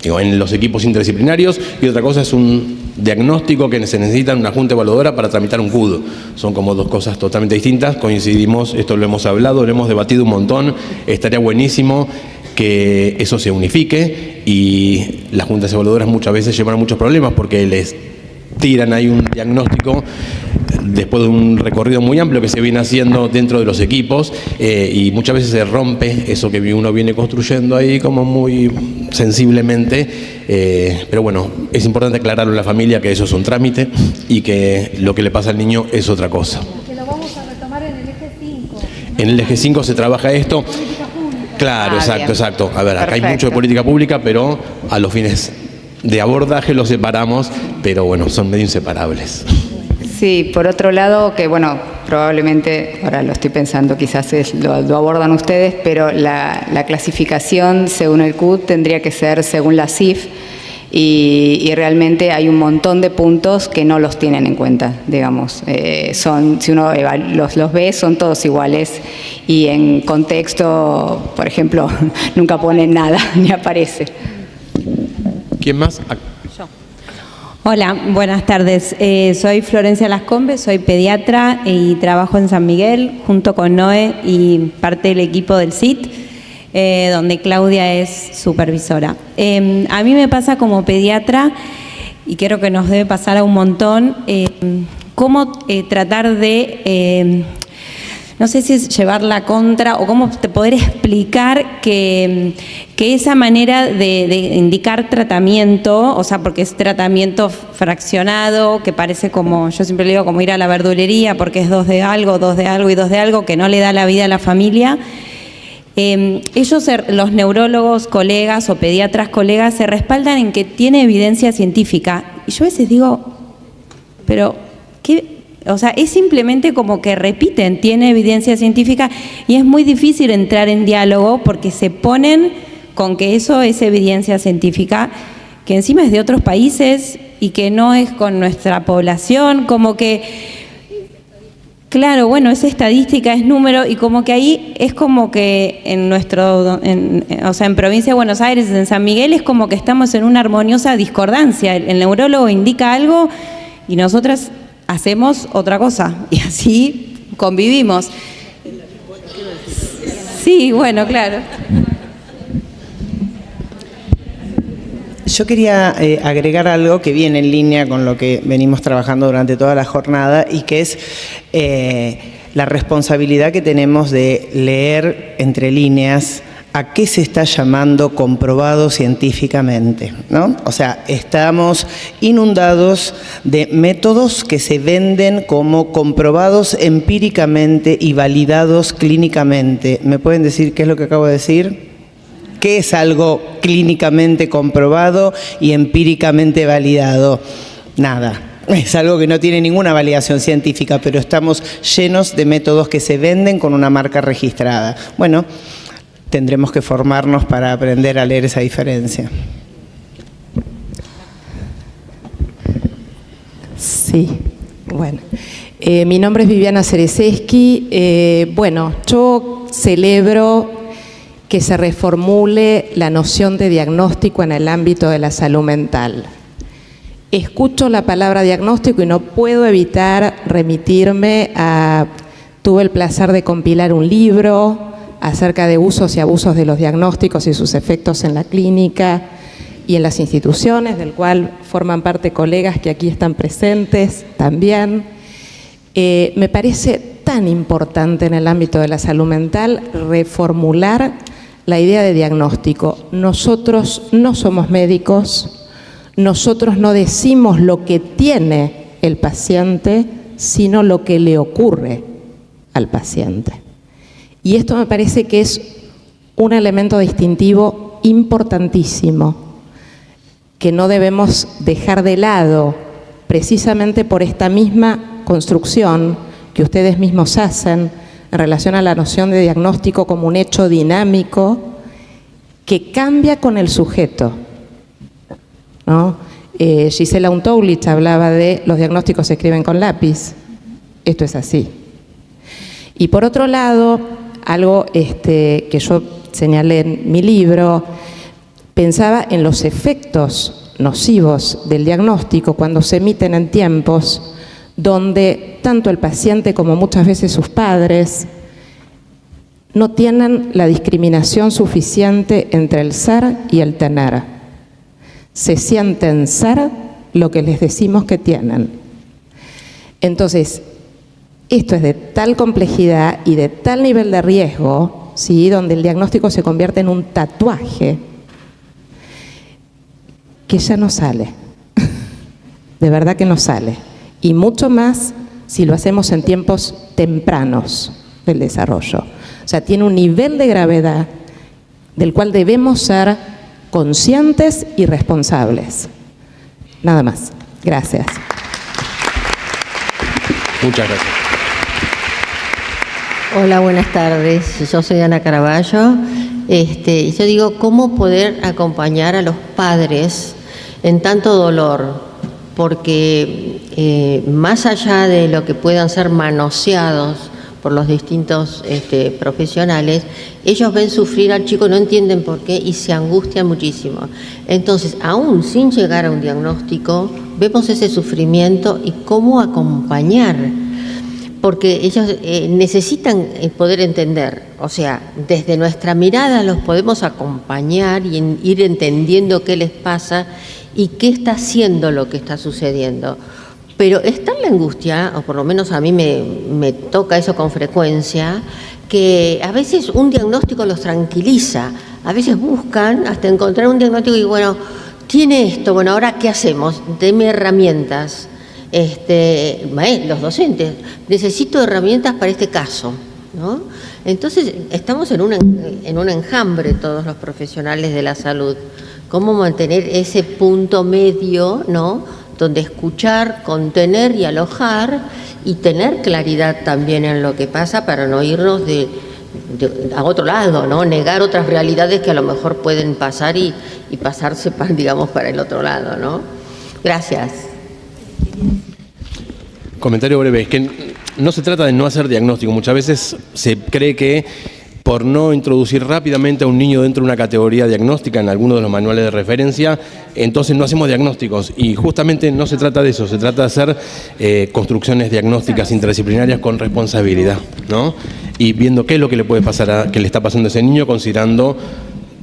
Speaker 2: digo, en los equipos interdisciplinarios, y otra cosa es un diagnóstico que se necesita en una junta evaluadora para tramitar un CUD. Son como 2 cosas totalmente distintas. Coincidimos, esto lo hemos hablado, lo hemos debatido un montón. Estaría buenísimo que eso se unifique, y las juntas evaluadoras muchas veces llevan a muchos problemas porque les tiran ahí un diagnóstico después de un recorrido muy amplio que se viene haciendo dentro de los equipos, y muchas veces se rompe eso que uno viene construyendo ahí como muy sensiblemente, pero bueno, es importante aclararlo a la familia que eso es un trámite y que lo que le pasa al niño es otra cosa.
Speaker 9: Que lo vamos a retomar en el eje 5.
Speaker 2: En el eje 5 se trabaja esto. Claro, exacto. A ver, acá hay mucho de política pública, pero a los fines de abordaje los separamos, pero bueno, son medio inseparables.
Speaker 5: Sí, por otro lado, que bueno, probablemente, ahora lo estoy pensando, quizás lo abordan ustedes, pero la clasificación según el CUD tendría que ser según la CIF, y realmente hay un montón de puntos que no los tienen en cuenta, digamos. Si uno los ve, son todos iguales, y en contexto, por ejemplo, nunca ponen nada, ni aparece.
Speaker 2: ¿Quién más?
Speaker 10: Yo. Hola, buenas tardes. Soy Florencia Lascombe, soy pediatra y trabajo en San Miguel junto con Noé y parte del equipo del CIT, donde Claudia es supervisora. A mí me pasa como pediatra, y creo que nos debe pasar a un montón, cómo tratar de, no sé si es llevar la contra o cómo poder explicar que esa manera de indicar tratamiento, o sea, porque es tratamiento fraccionado, que parece como, yo siempre le digo, como ir a la verdulería, porque es 2 de algo, 2 de algo y 2 de algo, que no le da la vida a la familia. Ellos, los neurólogos colegas o pediatras colegas, se respaldan en que tiene evidencia científica. Y yo a veces digo, pero ¿qué? O sea, es simplemente como que repiten, tiene evidencia científica, y es muy difícil entrar en diálogo porque se ponen con que eso es evidencia científica, que encima es de otros países y que no es con nuestra población, como que, claro, bueno, es estadística, es número, y como que ahí es como que o sea, en provincia de Buenos Aires, en San Miguel, es como que estamos en una armoniosa discordancia. El neurólogo indica algo y nosotras hacemos otra cosa, y así convivimos. Sí, bueno, claro.
Speaker 4: Yo quería agregar algo que viene en línea con lo que venimos trabajando durante toda la jornada, y que es la responsabilidad que tenemos de leer entre líneas a qué se está llamando comprobado científicamente, ¿no? O sea, estamos inundados de métodos que se venden como comprobados empíricamente y validados clínicamente. ¿Me pueden decir qué es lo que acabo de decir? ¿Qué es algo clínicamente comprobado y empíricamente validado? Nada. Es algo que no tiene ninguna validación científica, pero estamos llenos de métodos que se venden con una marca registrada. Bueno, tendremos que formarnos para aprender a leer esa diferencia.
Speaker 11: Sí, bueno. Mi nombre es Viviana Cerezeski. Bueno, yo celebro que se reformule la noción de diagnóstico en el ámbito de la salud mental. Escucho la palabra diagnóstico y no puedo evitar remitirme a... Tuve el placer de compilar un libro acerca de usos y abusos de los diagnósticos y sus efectos en la clínica y en las instituciones, del cual forman parte colegas que aquí están presentes también. Me parece tan importante en el ámbito de la salud mental reformular la idea de diagnóstico. Nosotros no somos médicos, nosotros no decimos lo que tiene el paciente, sino lo que le ocurre al paciente. Y esto me parece que es un elemento distintivo importantísimo, que no debemos dejar de lado, precisamente por esta misma construcción que ustedes mismos hacen en relación a la noción de diagnóstico como un hecho dinámico que cambia con el sujeto, ¿no? Gisela Untoulich hablaba de los diagnósticos se escriben con lápiz. Esto es así. Y por otro lado, algo que yo señalé en mi libro, pensaba en los efectos nocivos del diagnóstico cuando se emiten en tiempos donde tanto el paciente como muchas veces sus padres no tienen la discriminación suficiente entre el ser y el tener. Se sienten ser lo que les decimos que tienen. Entonces, esto es de tal complejidad y de tal nivel de riesgo, ¿sí?, donde el diagnóstico se convierte en un tatuaje que ya no sale. De verdad que no sale. Y mucho más si lo hacemos en tiempos tempranos del desarrollo. O sea, tiene un nivel de gravedad del cual debemos ser conscientes y responsables. Nada más. Gracias.
Speaker 2: Muchas gracias.
Speaker 12: Hola, buenas tardes. Yo soy Ana Caraballo. Yo digo, ¿cómo poder acompañar a los padres en tanto dolor? Porque más allá de lo que puedan ser manoseados por los distintos profesionales, ellos ven sufrir al chico, no entienden por qué y se angustian muchísimo. Entonces, aún sin llegar a un diagnóstico, vemos ese sufrimiento y cómo acompañar, porque ellos necesitan poder entender, o sea, desde nuestra mirada los podemos acompañar y ir entendiendo qué les pasa y qué está haciendo lo que está sucediendo. Pero está en la angustia, o por lo menos a mí me toca eso con frecuencia, que a veces un diagnóstico los tranquiliza, a veces buscan hasta encontrar un diagnóstico y bueno, tiene esto, bueno, ahora ¿qué hacemos? Deme herramientas. Los docentes, necesito herramientas para este caso, ¿no? Entonces, estamos en un enjambre todos los profesionales de la salud. ¿Cómo mantener ese punto medio, ¿no?, donde escuchar, contener y alojar y tener claridad también en lo que pasa para no irnos a otro lado, ¿no?, negar otras realidades que a lo mejor pueden pasar y pasarse, digamos, para el otro lado, ¿no? Gracias.
Speaker 2: Comentario breve, es que no se trata de no hacer diagnóstico. Muchas veces se cree que por no introducir rápidamente a un niño dentro de una categoría diagnóstica en alguno de los manuales de referencia, entonces no hacemos diagnósticos. Y justamente no se trata de eso, se trata de hacer construcciones diagnósticas interdisciplinarias con responsabilidad, ¿no? Y viendo qué es lo que le puede pasar, qué le está pasando a ese niño, considerando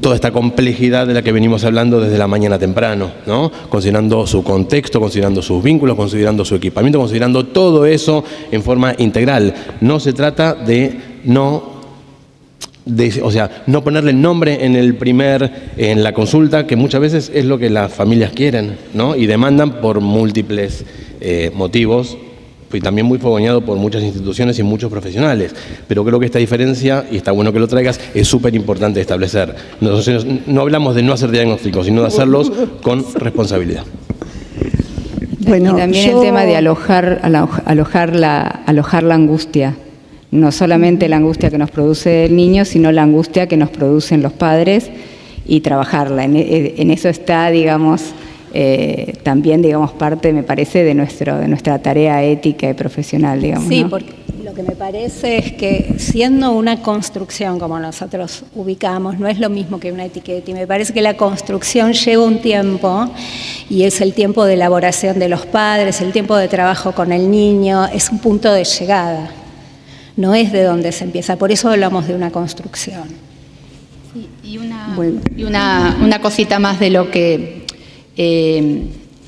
Speaker 2: toda esta complejidad de la que venimos hablando desde la mañana temprano, ¿no? Considerando su contexto, considerando sus vínculos, considerando su equipamiento, considerando todo eso en forma integral. No se trata de no ponerle el nombre en la consulta, que muchas veces es lo que las familias quieren, ¿no? Y demandan por múltiples motivos, y también muy fogoneado por muchas instituciones y muchos profesionales. Pero creo que esta diferencia, y está bueno que lo traigas, es súper importante establecer. Nosotros no hablamos de no hacer diagnósticos, sino de hacerlos con responsabilidad.
Speaker 5: Bueno, y también el tema de alojar la angustia. No solamente la angustia que nos produce el niño, sino la angustia que nos producen los padres y trabajarla. En eso está, digamos, también, digamos, parte, me parece, de nuestra tarea ética y profesional, digamos.
Speaker 3: Sí,
Speaker 5: ¿no?
Speaker 3: porque lo que me parece es que siendo una construcción como nosotros ubicamos, no es lo mismo que una etiqueta, y me parece que la construcción lleva un tiempo, y es el tiempo de elaboración de los padres, el tiempo de trabajo con el niño, es un punto de llegada. no es de donde se empieza, por eso hablamos de una construcción.
Speaker 6: Sí, y una cosita más de lo que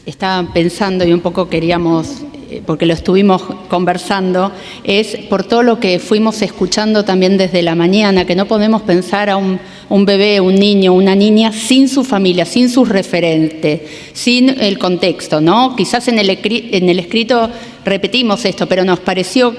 Speaker 6: estaba pensando y un poco queríamos, porque lo estuvimos conversando, es por todo lo que fuimos escuchando también desde la mañana, que no podemos pensar a un bebé, un niño, una niña sin su familia, sin sus referentes, sin el contexto, ¿no? Quizás en el escrito repetimos esto, pero nos pareció,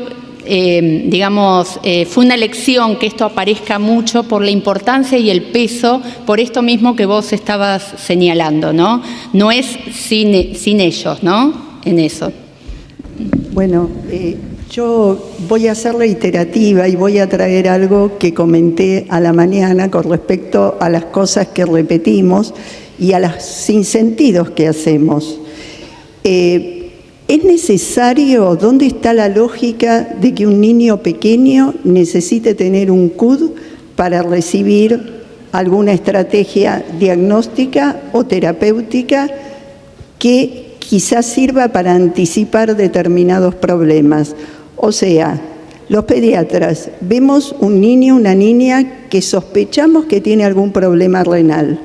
Speaker 6: fue una elección que esto aparezca mucho por la importancia y el peso, por esto mismo que vos estabas señalando, ¿no? No es sin ellos, ¿no? En eso.
Speaker 13: Bueno, yo voy a ser reiterativa y voy a traer algo que comenté a la mañana con respecto a las cosas que repetimos y a los sinsentidos que hacemos. ¿Es necesario, dónde está la lógica de que un niño pequeño necesite tener un CUD para recibir alguna estrategia diagnóstica o terapéutica que quizás sirva para anticipar determinados problemas? O sea, los pediatras vemos un niño, una niña que sospechamos que tiene algún problema renal.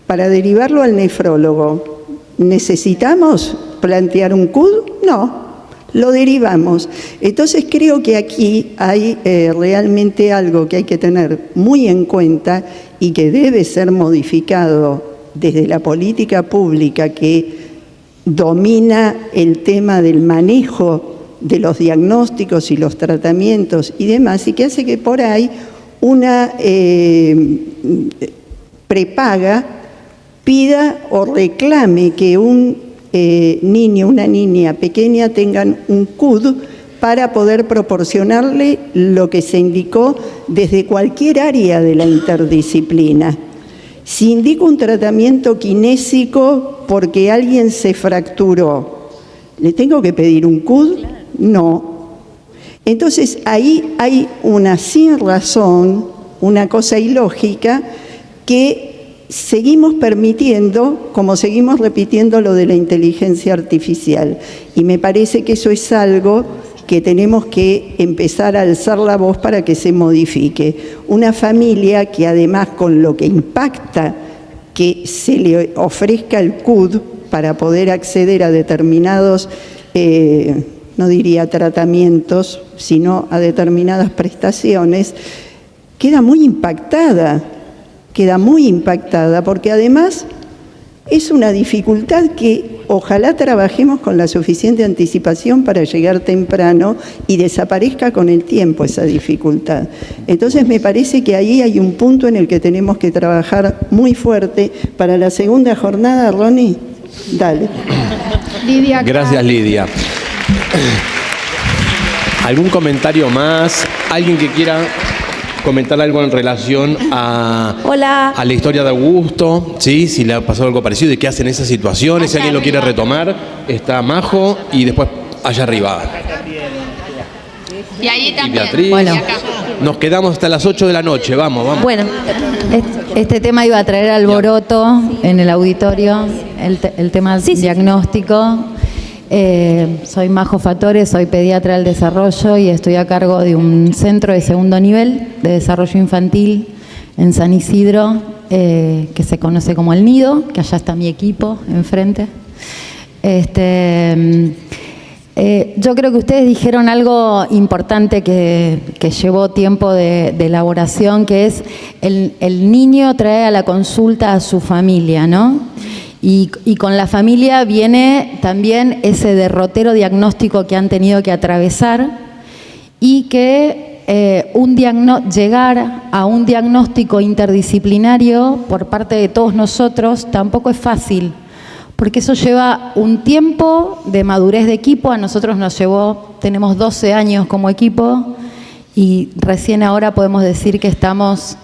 Speaker 13: Para derivarlo al nefrólogo, ¿necesitamos plantear un CUD? No, lo derivamos. Entonces creo que aquí hay realmente algo que hay que tener muy en cuenta y que debe ser modificado desde la política pública que domina el tema del manejo de los diagnósticos y los tratamientos y demás, y que hace que por ahí una prepaga pida o reclame que un niño, una niña pequeña tengan un CUD para poder proporcionarle lo que se indicó desde cualquier área de la interdisciplina. Si indico un tratamiento kinésico porque alguien se fracturó, ¿le tengo que pedir un CUD? No. Entonces ahí hay una sin razón, una cosa ilógica que seguimos permitiendo, como seguimos repitiendo lo de la inteligencia artificial. Y me parece que eso es algo que tenemos que empezar a alzar la voz para que se modifique. Una familia que además con lo que impacta que se le ofrezca el CUD para poder acceder a determinados, no diría tratamientos, sino a determinadas prestaciones, queda muy impactada porque además es una dificultad que ojalá trabajemos con la suficiente anticipación para llegar temprano y desaparezca con el tiempo esa dificultad. Entonces me parece que ahí hay un punto en el que tenemos que trabajar muy fuerte. Para la segunda jornada, Ronnie, dale.
Speaker 1: Lidia.
Speaker 2: Gracias, Lidia. ¿Algún comentario más? ¿Alguien que quiera comentar algo en relación a la historia de Augusto? ¿Sí? Si le ha pasado algo parecido y qué hacen esas situaciones. Si alguien lo quiere retomar, está Majo y después allá arriba.
Speaker 6: Y ahí también.
Speaker 2: Y Beatriz.
Speaker 14: Bueno.
Speaker 2: Nos quedamos hasta las 8 de la noche. Vamos.
Speaker 14: Bueno, este tema iba a traer alboroto en el auditorio, el tema diagnóstico. Soy Majo Fatore, soy pediatra del desarrollo y estoy a cargo de un centro de segundo nivel de desarrollo infantil en San Isidro, que se conoce como El Nido, que allá está mi equipo enfrente. Yo creo que ustedes dijeron algo importante que llevó tiempo de elaboración, que es el niño trae a la consulta a su familia, ¿no? Y con la familia viene también ese derrotero diagnóstico que han tenido que atravesar y que llegar a un diagnóstico interdisciplinario por parte de todos nosotros tampoco es fácil, porque eso lleva un tiempo de madurez de equipo. A nosotros nos llevó, tenemos 12 años como equipo y recién ahora podemos decir que estamos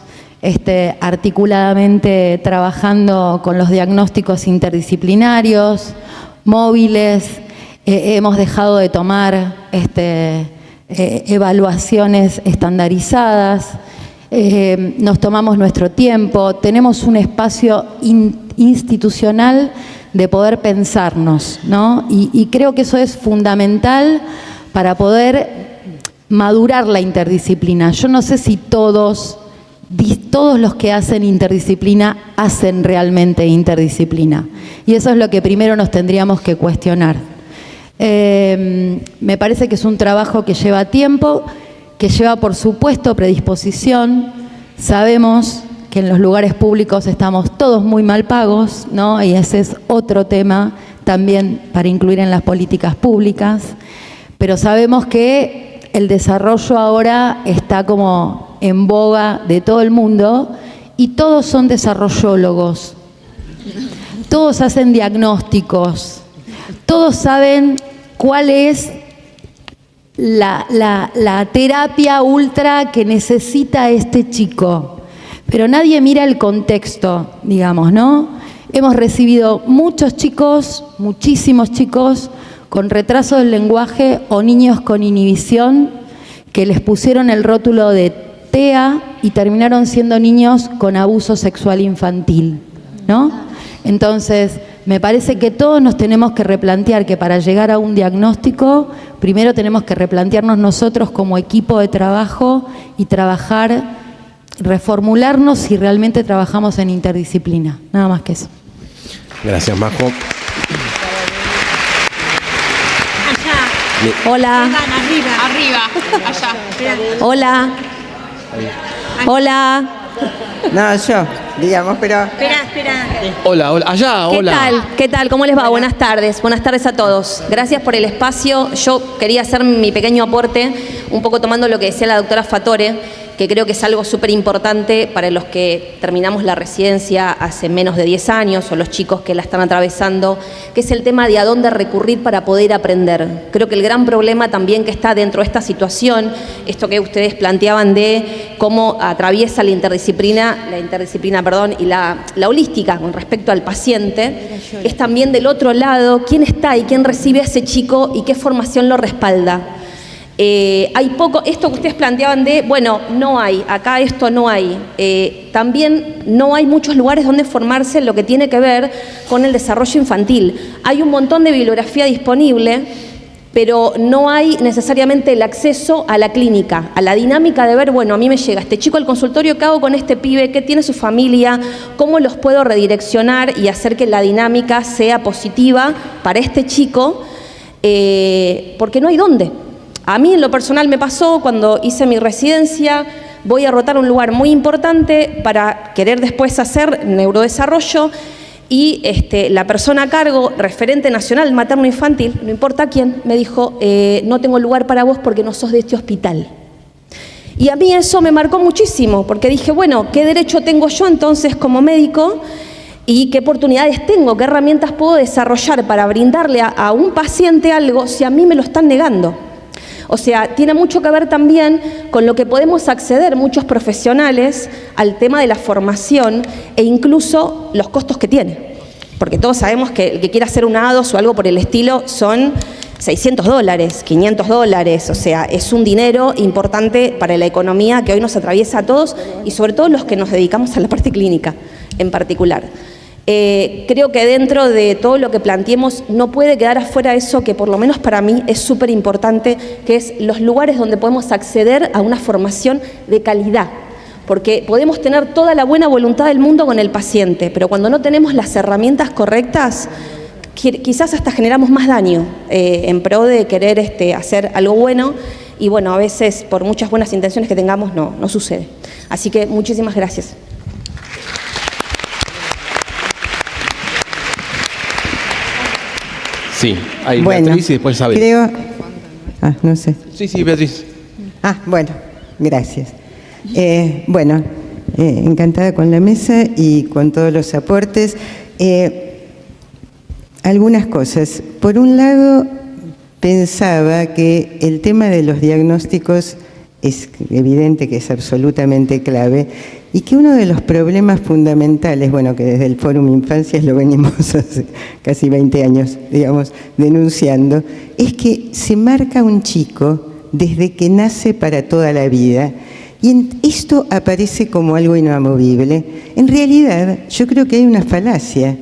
Speaker 14: articuladamente trabajando con los diagnósticos interdisciplinarios, móviles, hemos dejado de tomar evaluaciones estandarizadas, nos tomamos nuestro tiempo, tenemos un espacio institucional de poder pensarnos, ¿no? Y creo que eso es fundamental para poder madurar la interdisciplina. Yo no sé si todos los que hacen interdisciplina hacen realmente interdisciplina. Y eso es lo que primero nos tendríamos que cuestionar. Me parece que es un trabajo que lleva tiempo, que lleva, por supuesto, predisposición. Sabemos que en los lugares públicos estamos todos muy mal pagos, ¿no? Y ese es otro tema también para incluir en las políticas públicas. Pero sabemos que el desarrollo ahora está como en boga de todo el mundo y todos son desarrollólogos. Todos hacen diagnósticos. Todos saben cuál es la terapia ultra que necesita este chico. Pero nadie mira el contexto, digamos, ¿no? Hemos recibido muchos chicos, muchísimos chicos, con retraso del lenguaje o niños con inhibición que les pusieron el rótulo de TEA y terminaron siendo niños con abuso sexual infantil, ¿no? Entonces, me parece que todos nos tenemos que replantear que para llegar a un diagnóstico, primero tenemos que replantearnos nosotros como equipo de trabajo y trabajar, reformularnos si realmente trabajamos en interdisciplina. Nada más que eso.
Speaker 2: Gracias, Majo.
Speaker 15: Hola.
Speaker 1: Arriba, allá.
Speaker 15: Hola. Hola.
Speaker 16: No, yo, digamos, pero...
Speaker 15: Espera.
Speaker 2: Hola, allá, hola.
Speaker 15: ¿Qué tal? ¿Cómo les va? Buenas tardes a todos. Gracias por el espacio. Yo quería hacer mi pequeño aporte, un poco tomando lo que decía la doctora Fatore, que creo que es algo súper importante para los que terminamos la residencia hace menos de 10 años o los chicos que la están atravesando, que es el tema de a dónde recurrir para poder aprender. Creo que el gran problema también que está dentro de esta situación, esto que ustedes planteaban de cómo atraviesa la interdisciplina y la holística con respecto al paciente, es también del otro lado quién está y quién recibe a ese chico y qué formación lo respalda. Hay poco, esto que ustedes planteaban de, bueno, no hay, acá esto no hay. También no hay muchos lugares donde formarse en lo que tiene que ver con el desarrollo infantil. Hay un montón de bibliografía disponible, pero no hay necesariamente el acceso a la clínica, a la dinámica de ver, bueno, a mí me llega este chico al consultorio, ¿qué hago con este pibe? ¿Qué tiene su familia? ¿Cómo los puedo redireccionar y hacer que la dinámica sea positiva para este chico? Porque no hay dónde. A mí en lo personal me pasó cuando hice mi residencia, voy a rotar un lugar muy importante para querer después hacer neurodesarrollo y la persona a cargo, referente nacional materno-infantil, no importa quién, me dijo, no tengo lugar para vos porque no sos de este hospital. Y a mí eso me marcó muchísimo, porque dije, bueno, ¿qué derecho tengo yo entonces como médico? ¿Y qué oportunidades tengo? ¿Qué herramientas puedo desarrollar para brindarle a un paciente algo si a mí me lo están negando? O sea, tiene mucho que ver también con lo que podemos acceder muchos profesionales al tema de la formación e incluso los costos que tiene. Porque todos sabemos que el que quiera hacer una ADOS o algo por el estilo son $600, $500, o sea, es un dinero importante para la economía que hoy nos atraviesa a todos y sobre todo los que nos dedicamos a la parte clínica en particular. Creo que dentro de todo lo que planteemos no puede quedar afuera eso que por lo menos para mí es súper importante, que es los lugares donde podemos acceder a una formación de calidad. Porque podemos tener toda la buena voluntad del mundo con el paciente, pero cuando no tenemos las herramientas correctas, quizás hasta generamos más daño en pro de querer hacer algo bueno y bueno, a veces por muchas buenas intenciones que tengamos no sucede. Así que muchísimas gracias.
Speaker 2: Sí, hay
Speaker 16: bueno,
Speaker 2: Beatriz y después Isabel.
Speaker 16: Creo... no sé.
Speaker 2: Sí, Beatriz.
Speaker 16: Bueno, gracias. Encantada con la mesa y con todos los aportes. Algunas cosas. Por un lado, pensaba que el tema de los diagnósticos es evidente que es absolutamente clave y que uno de los problemas fundamentales, que desde el Fórum Infancias lo venimos hace casi 20 años, digamos, denunciando, es que se marca un chico desde que nace para toda la vida y esto aparece como algo inamovible. En realidad, yo creo que hay una falacia,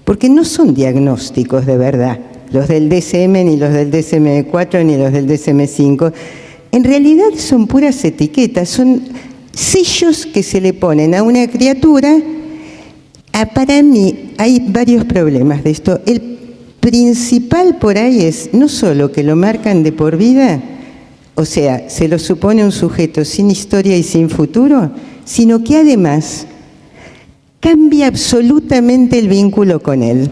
Speaker 16: porque no son diagnósticos de verdad, los del DSM, ni los del DSM-4, ni los del DSM-5. en realidad son puras etiquetas, son sellos que se le ponen a una criatura. Para mí hay varios problemas de esto. El principal por ahí es no solo que lo marcan de por vida, o sea, se lo supone un sujeto sin historia y sin futuro, sino que además cambia absolutamente el vínculo con él.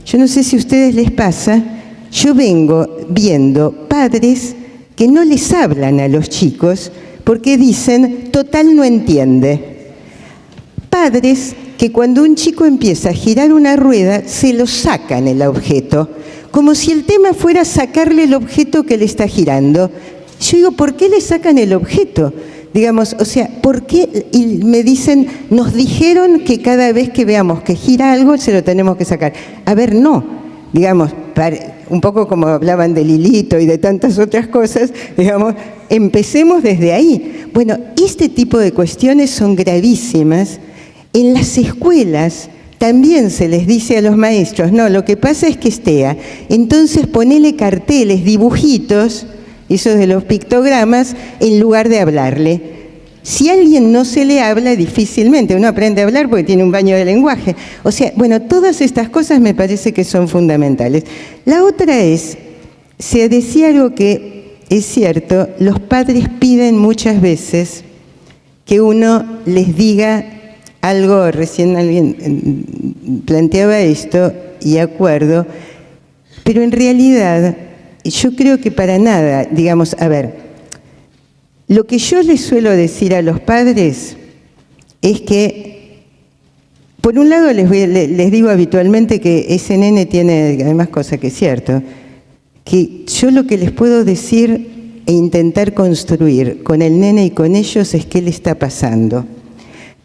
Speaker 16: Yo no sé si a ustedes les pasa, yo vengo viendo padres que no les hablan a los chicos porque dicen, total no entiende. Padres que cuando un chico empieza a girar una rueda, se lo sacan el objeto, como si el tema fuera sacarle el objeto que le está girando. Yo digo, ¿por qué le sacan el objeto? Digamos, o sea, ¿por qué? Y me dicen, nos dijeron que cada vez que veamos que gira algo, se lo tenemos que sacar. A ver, no. Digamos, un poco como hablaban de Lilito y de tantas otras cosas, digamos, empecemos desde ahí. Bueno, este tipo de cuestiones son gravísimas. En las escuelas también se les dice a los maestros, no, lo que pasa es que estea, entonces ponele carteles, dibujitos, esos de los pictogramas, en lugar de hablarle. Si a alguien no se le habla, difícilmente uno aprende a hablar porque tiene un baño de lenguaje. O sea, bueno, todas estas cosas me parece que son fundamentales. La otra es, se decía algo que es cierto, los padres piden muchas veces que uno les diga algo, recién alguien planteaba esto, y acuerdo, pero en realidad yo creo que para nada, digamos, a ver, lo que yo les suelo decir a los padres es que, por un lado les digo habitualmente que ese nene tiene además cosa que es cierto, que yo lo que les puedo decir e intentar construir con el nene y con ellos es qué le está pasando.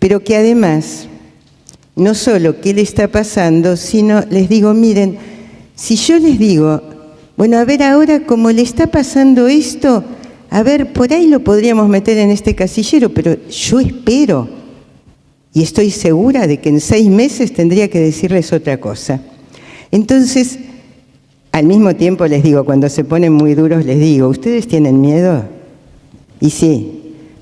Speaker 16: Pero que además, no solo qué le está pasando, sino les digo, miren, si yo les digo, bueno, a ver ahora como le está pasando esto, a ver, por ahí lo podríamos meter en este casillero, pero yo espero y estoy segura de que en 6 meses tendría que decirles otra cosa. Entonces, al mismo tiempo les digo, cuando se ponen muy duros les digo, ¿ustedes tienen miedo? Y sí.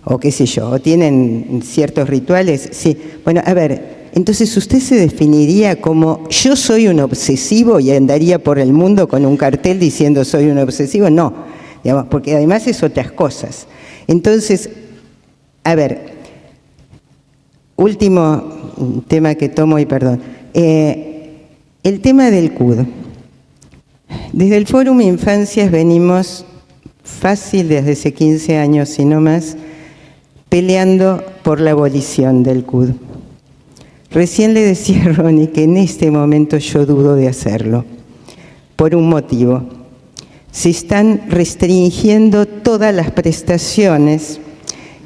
Speaker 16: O qué sé yo, o tienen ciertos rituales, sí. Bueno, a ver, entonces usted se definiría como yo soy un obsesivo y andaría por el mundo con un cartel diciendo soy un obsesivo. No, digamos, porque además es otras cosas. Entonces, a ver, último tema que tomo y perdón. El tema del CUD. Desde el Fórum Infancias venimos fácil desde hace 15 años, si no más, peleando por la abolición del CUD. Recién le decía a Ronnie que en este momento yo dudo de hacerlo, por un motivo. Se están restringiendo todas las prestaciones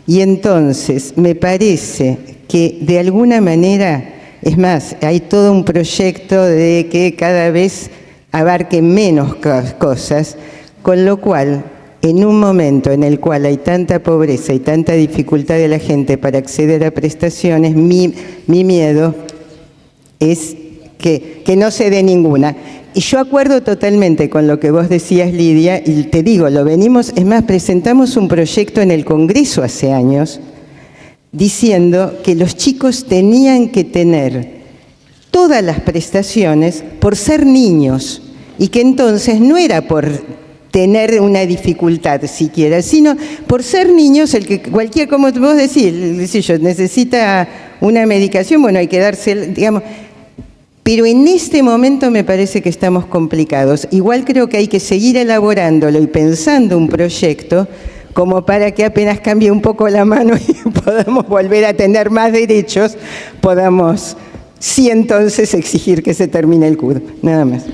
Speaker 16: y entonces me parece que de alguna manera, es más, hay todo un proyecto de que cada vez abarque menos cosas, con lo cual, en un momento en el cual hay tanta pobreza y tanta dificultad de la gente para acceder a prestaciones, mi miedo es que no se dé ninguna. Y yo acuerdo totalmente con lo que vos decías, Lidia, y te digo, lo venimos, es más, presentamos un proyecto en el Congreso hace años, diciendo que los chicos tenían que tener todas las prestaciones por ser niños, y que entonces no era por tener una dificultad siquiera, sino por ser niños, el que cualquier, como vos decís, necesita una medicación, bueno, hay que darse, digamos, pero en este momento me parece que estamos complicados. Igual creo que hay que seguir elaborándolo y pensando un proyecto como para que apenas cambie un poco la mano y podamos volver a tener más derechos, podamos, sí, entonces exigir que se termine el CUD. Nada más.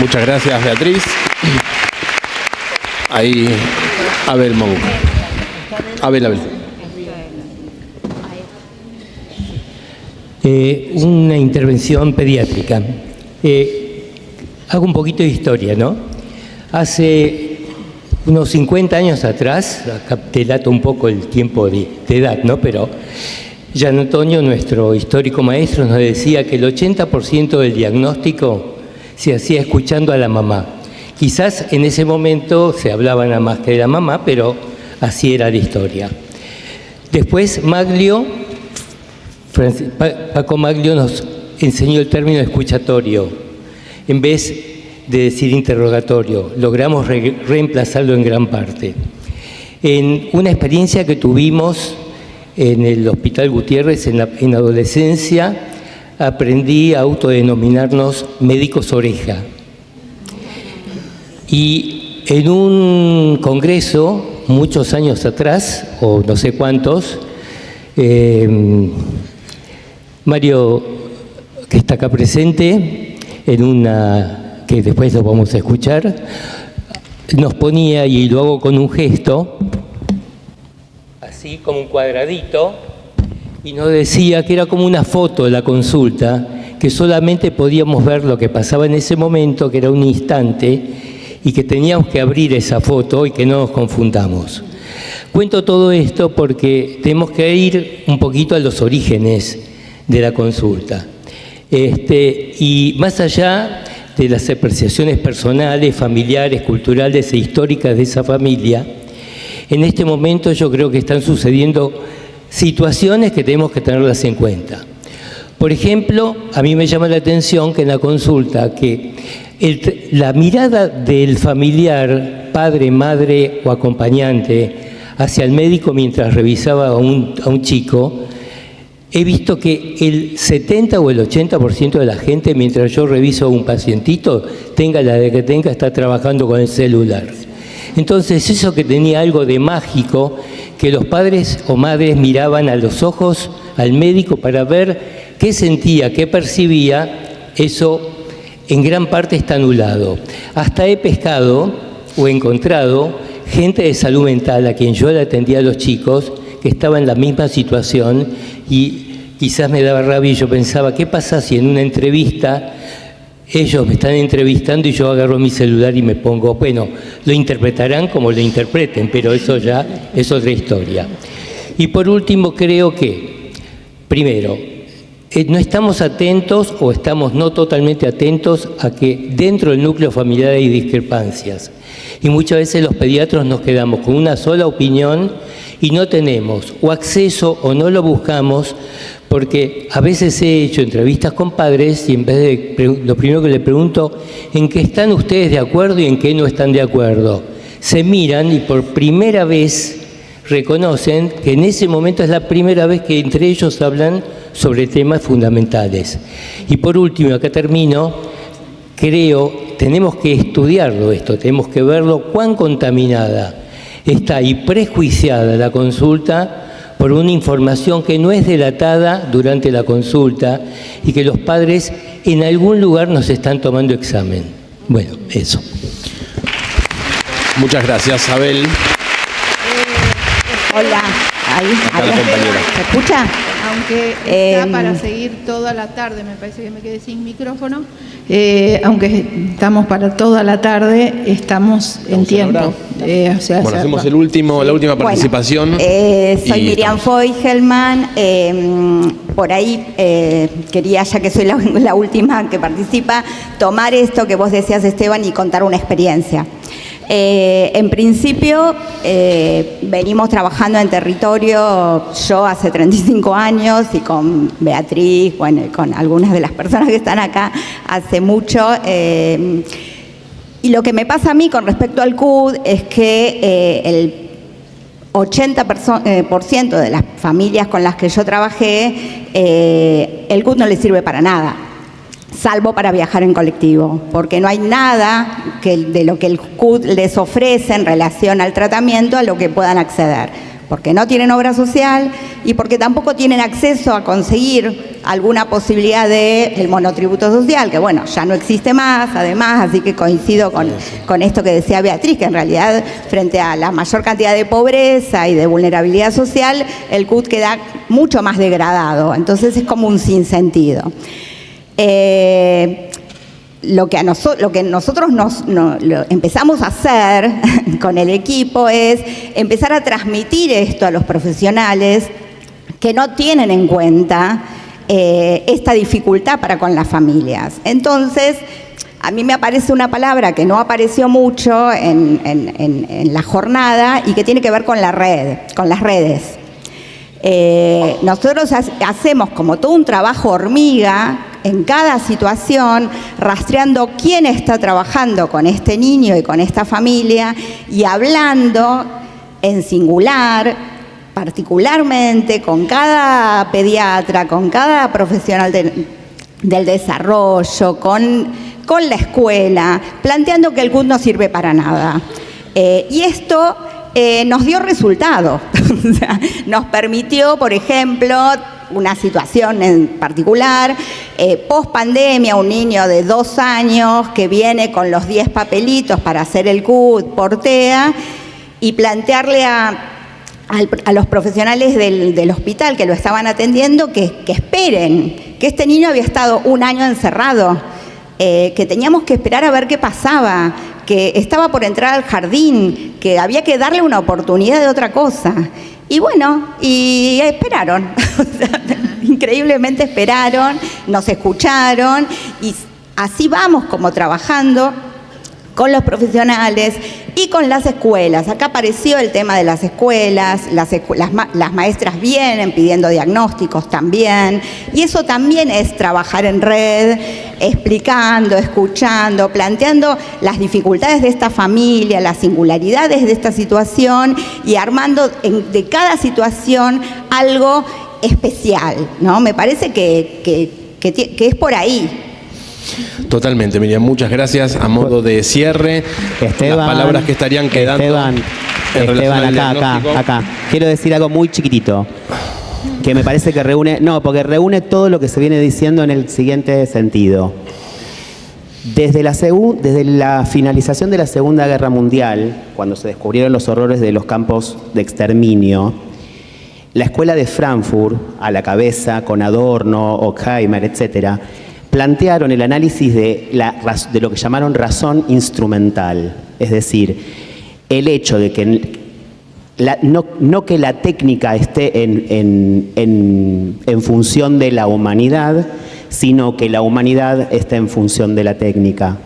Speaker 2: Muchas gracias, Beatriz. Ahí, Abel Mabuca. Abel.
Speaker 17: Una intervención pediátrica. Hago un poquito de historia, ¿no? Hace unos 50 años atrás, acá delato un poco el tiempo de edad, ¿no? Pero Gian Antonio, nuestro histórico maestro, nos decía que el 80% del diagnóstico se hacía escuchando a la mamá. Quizás en ese momento se hablaba nada más que de la mamá, pero así era la historia. Después Paco Maglio nos enseñó el término escuchatorio. En vez de decir interrogatorio, logramos reemplazarlo en gran parte. En una experiencia que tuvimos en el Hospital Gutiérrez en adolescencia, aprendí a autodenominarnos médicos oreja. Y en un congreso, muchos años atrás, o no sé cuántos, Mario, que está acá presente, en una que después lo vamos a escuchar, nos ponía, y lo hago con un gesto, así como un cuadradito, y nos decía que era como una foto de la consulta, que solamente podíamos ver lo que pasaba en ese momento, que era un instante, y que teníamos que abrir esa foto y que no nos confundamos. Cuento todo esto porque tenemos que ir un poquito a los orígenes de la consulta. Y más allá de las apreciaciones personales, familiares, culturales e históricas de esa familia, en este momento yo creo que están sucediendo situaciones que tenemos que tenerlas en cuenta. Por ejemplo, a mí me llama la atención que en la consulta que la mirada del familiar, padre, madre o acompañante, hacia el médico mientras revisaba a un chico, he visto que el 70 o el 80% de la gente, mientras yo reviso a un pacientito, tenga la edad que tenga, está trabajando con el celular. Entonces, eso que tenía algo de mágico, que los padres o madres miraban a los ojos al médico para ver qué sentía, qué percibía, eso en gran parte está anulado. Hasta he pescado o encontrado gente de salud mental a quien yo le atendía a los chicos que estaba en la misma situación y quizás me daba rabia y yo pensaba, ¿qué pasa si en una entrevista ellos me están entrevistando y yo agarro mi celular y me pongo, bueno, lo interpretarán como lo interpreten, pero eso ya es otra historia. Y por último, creo que, primero, no estamos atentos o estamos no totalmente atentos a que dentro del núcleo familiar hay discrepancias. Y muchas veces los pediatras nos quedamos con una sola opinión y no tenemos o acceso o no lo buscamos, porque a veces he hecho entrevistas con padres y en vez de lo primero que le pregunto, ¿en qué están ustedes de acuerdo y en qué no están de acuerdo? Se miran y por primera vez reconocen que en ese momento es la primera vez que entre ellos hablan sobre temas fundamentales. Y por último, acá termino, creo, tenemos que estudiarlo esto, tenemos que verlo cuán contaminada está y prejuiciada la consulta por una información que no es delatada durante la consulta y que los padres en algún lugar nos están tomando examen. Bueno, eso.
Speaker 2: Muchas gracias, Abel.
Speaker 18: Hola, ahí,
Speaker 2: Acá la compañera.
Speaker 18: ¿se escucha?
Speaker 1: Aunque está para seguir toda la tarde, me parece que me quedé sin micrófono, aunque estamos para toda la tarde, estamos en tiempo.
Speaker 2: Bueno, hacemos la última participación.
Speaker 18: Soy Miriam Feugelman, por ahí quería, ya que soy la última que participa, tomar esto que vos decías, Esteban, y contar una experiencia. En principio, venimos trabajando en territorio, yo hace 35 años y con Beatriz, bueno, y con algunas de las personas que están acá hace mucho. Y lo que me pasa a mí con respecto al CUD es que el 80% de las familias con las que yo trabajé, el CUD no les sirve para nada, salvo para viajar en colectivo, porque no hay nada de lo que el CUD les ofrece en relación al tratamiento a lo que puedan acceder, porque no tienen obra social y porque tampoco tienen acceso a conseguir alguna posibilidad del monotributo social, que bueno, ya no existe más, además, así que coincido con esto que decía Beatriz, que en realidad frente a la mayor cantidad de pobreza y de vulnerabilidad social, el CUD queda mucho más degradado, entonces es como un sinsentido. Lo que nosotros empezamos a hacer con el equipo es empezar a transmitir esto a los profesionales que no tienen en cuenta esta dificultad para con las familias. Entonces, A mí me aparece una palabra que no apareció mucho en la jornada y que tiene que ver con la red, con las redes. Nosotros hacemos como todo un trabajo hormiga en cada situación, rastreando quién está trabajando con este niño y con esta familia y hablando en singular, particularmente con cada pediatra, con cada profesional del desarrollo, con la escuela, planteando que el CUT no sirve para nada. Y esto nos dio resultado. O sea, nos permitió, por ejemplo, una situación en particular, post pandemia, un niño de 2 años que viene con los 10 papelitos para hacer el CUT por TEA y plantearle a los profesionales del hospital que lo estaban atendiendo que esperen, que este niño había estado 1 año encerrado, que teníamos que esperar a ver qué pasaba, que estaba por entrar al jardín, que había que darle una oportunidad de otra cosa. Y bueno, y esperaron, increíblemente esperaron, nos escucharon y así vamos como trabajando con los profesionales y con las escuelas. Acá apareció el tema de las escuelas, las maestras vienen pidiendo diagnósticos también, y eso también es trabajar en red, explicando, escuchando, planteando las dificultades de esta familia, las singularidades de esta situación y armando de cada situación algo especial, ¿no? Me parece que es por ahí.
Speaker 2: Totalmente, Miriam, muchas gracias. A modo de cierre, las palabras que estarían quedando.
Speaker 19: Esteban, acá. Quiero decir algo muy chiquitito, que me parece que porque reúne todo lo que se viene diciendo en el siguiente sentido. Desde la finalización de la Segunda Guerra Mundial, cuando se descubrieron los horrores de los campos de exterminio, la Escuela de Frankfurt, a la cabeza, con Adorno, Horkheimer, etcétera, plantearon el análisis de lo que llamaron razón instrumental, es decir, el hecho de que no que la técnica esté en función de la humanidad, sino que la humanidad está en función de la técnica.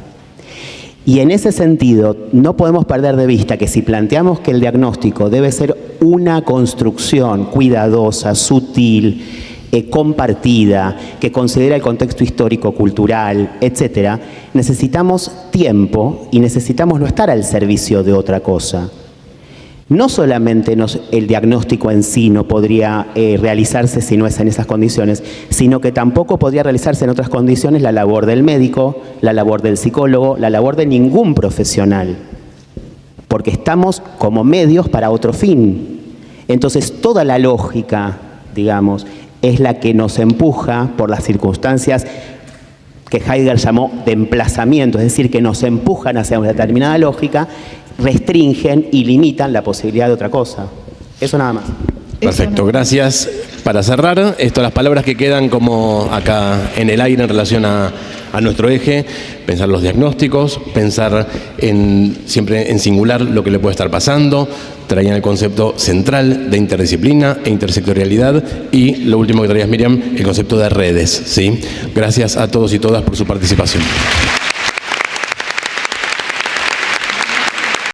Speaker 19: Y en ese sentido, no podemos perder de vista que si planteamos que el diagnóstico debe ser una construcción cuidadosa, sutil, compartida, que considera el contexto histórico, cultural, etcétera, necesitamos tiempo y necesitamos no estar al servicio de otra cosa. No solamente el diagnóstico en sí no podría realizarse si no es en esas condiciones, sino que tampoco podría realizarse en otras condiciones la labor del médico, la labor del psicólogo, la labor de ningún profesional, porque estamos como medios para otro fin. Entonces, toda la lógica, digamos, es la que nos empuja por las circunstancias que Heidegger llamó de emplazamiento, es decir, que nos empujan hacia una determinada lógica, restringen y limitan la posibilidad de otra cosa. Eso nada más.
Speaker 2: Perfecto, gracias. Para cerrar, las palabras que quedan como acá en el aire en relación a nuestro eje, pensar los diagnósticos, pensar siempre en singular lo que le puede estar pasando, traían el concepto central de interdisciplina e intersectorialidad y lo último que traías, Miriam, el concepto de redes, ¿sí? Gracias a todos y todas por su participación.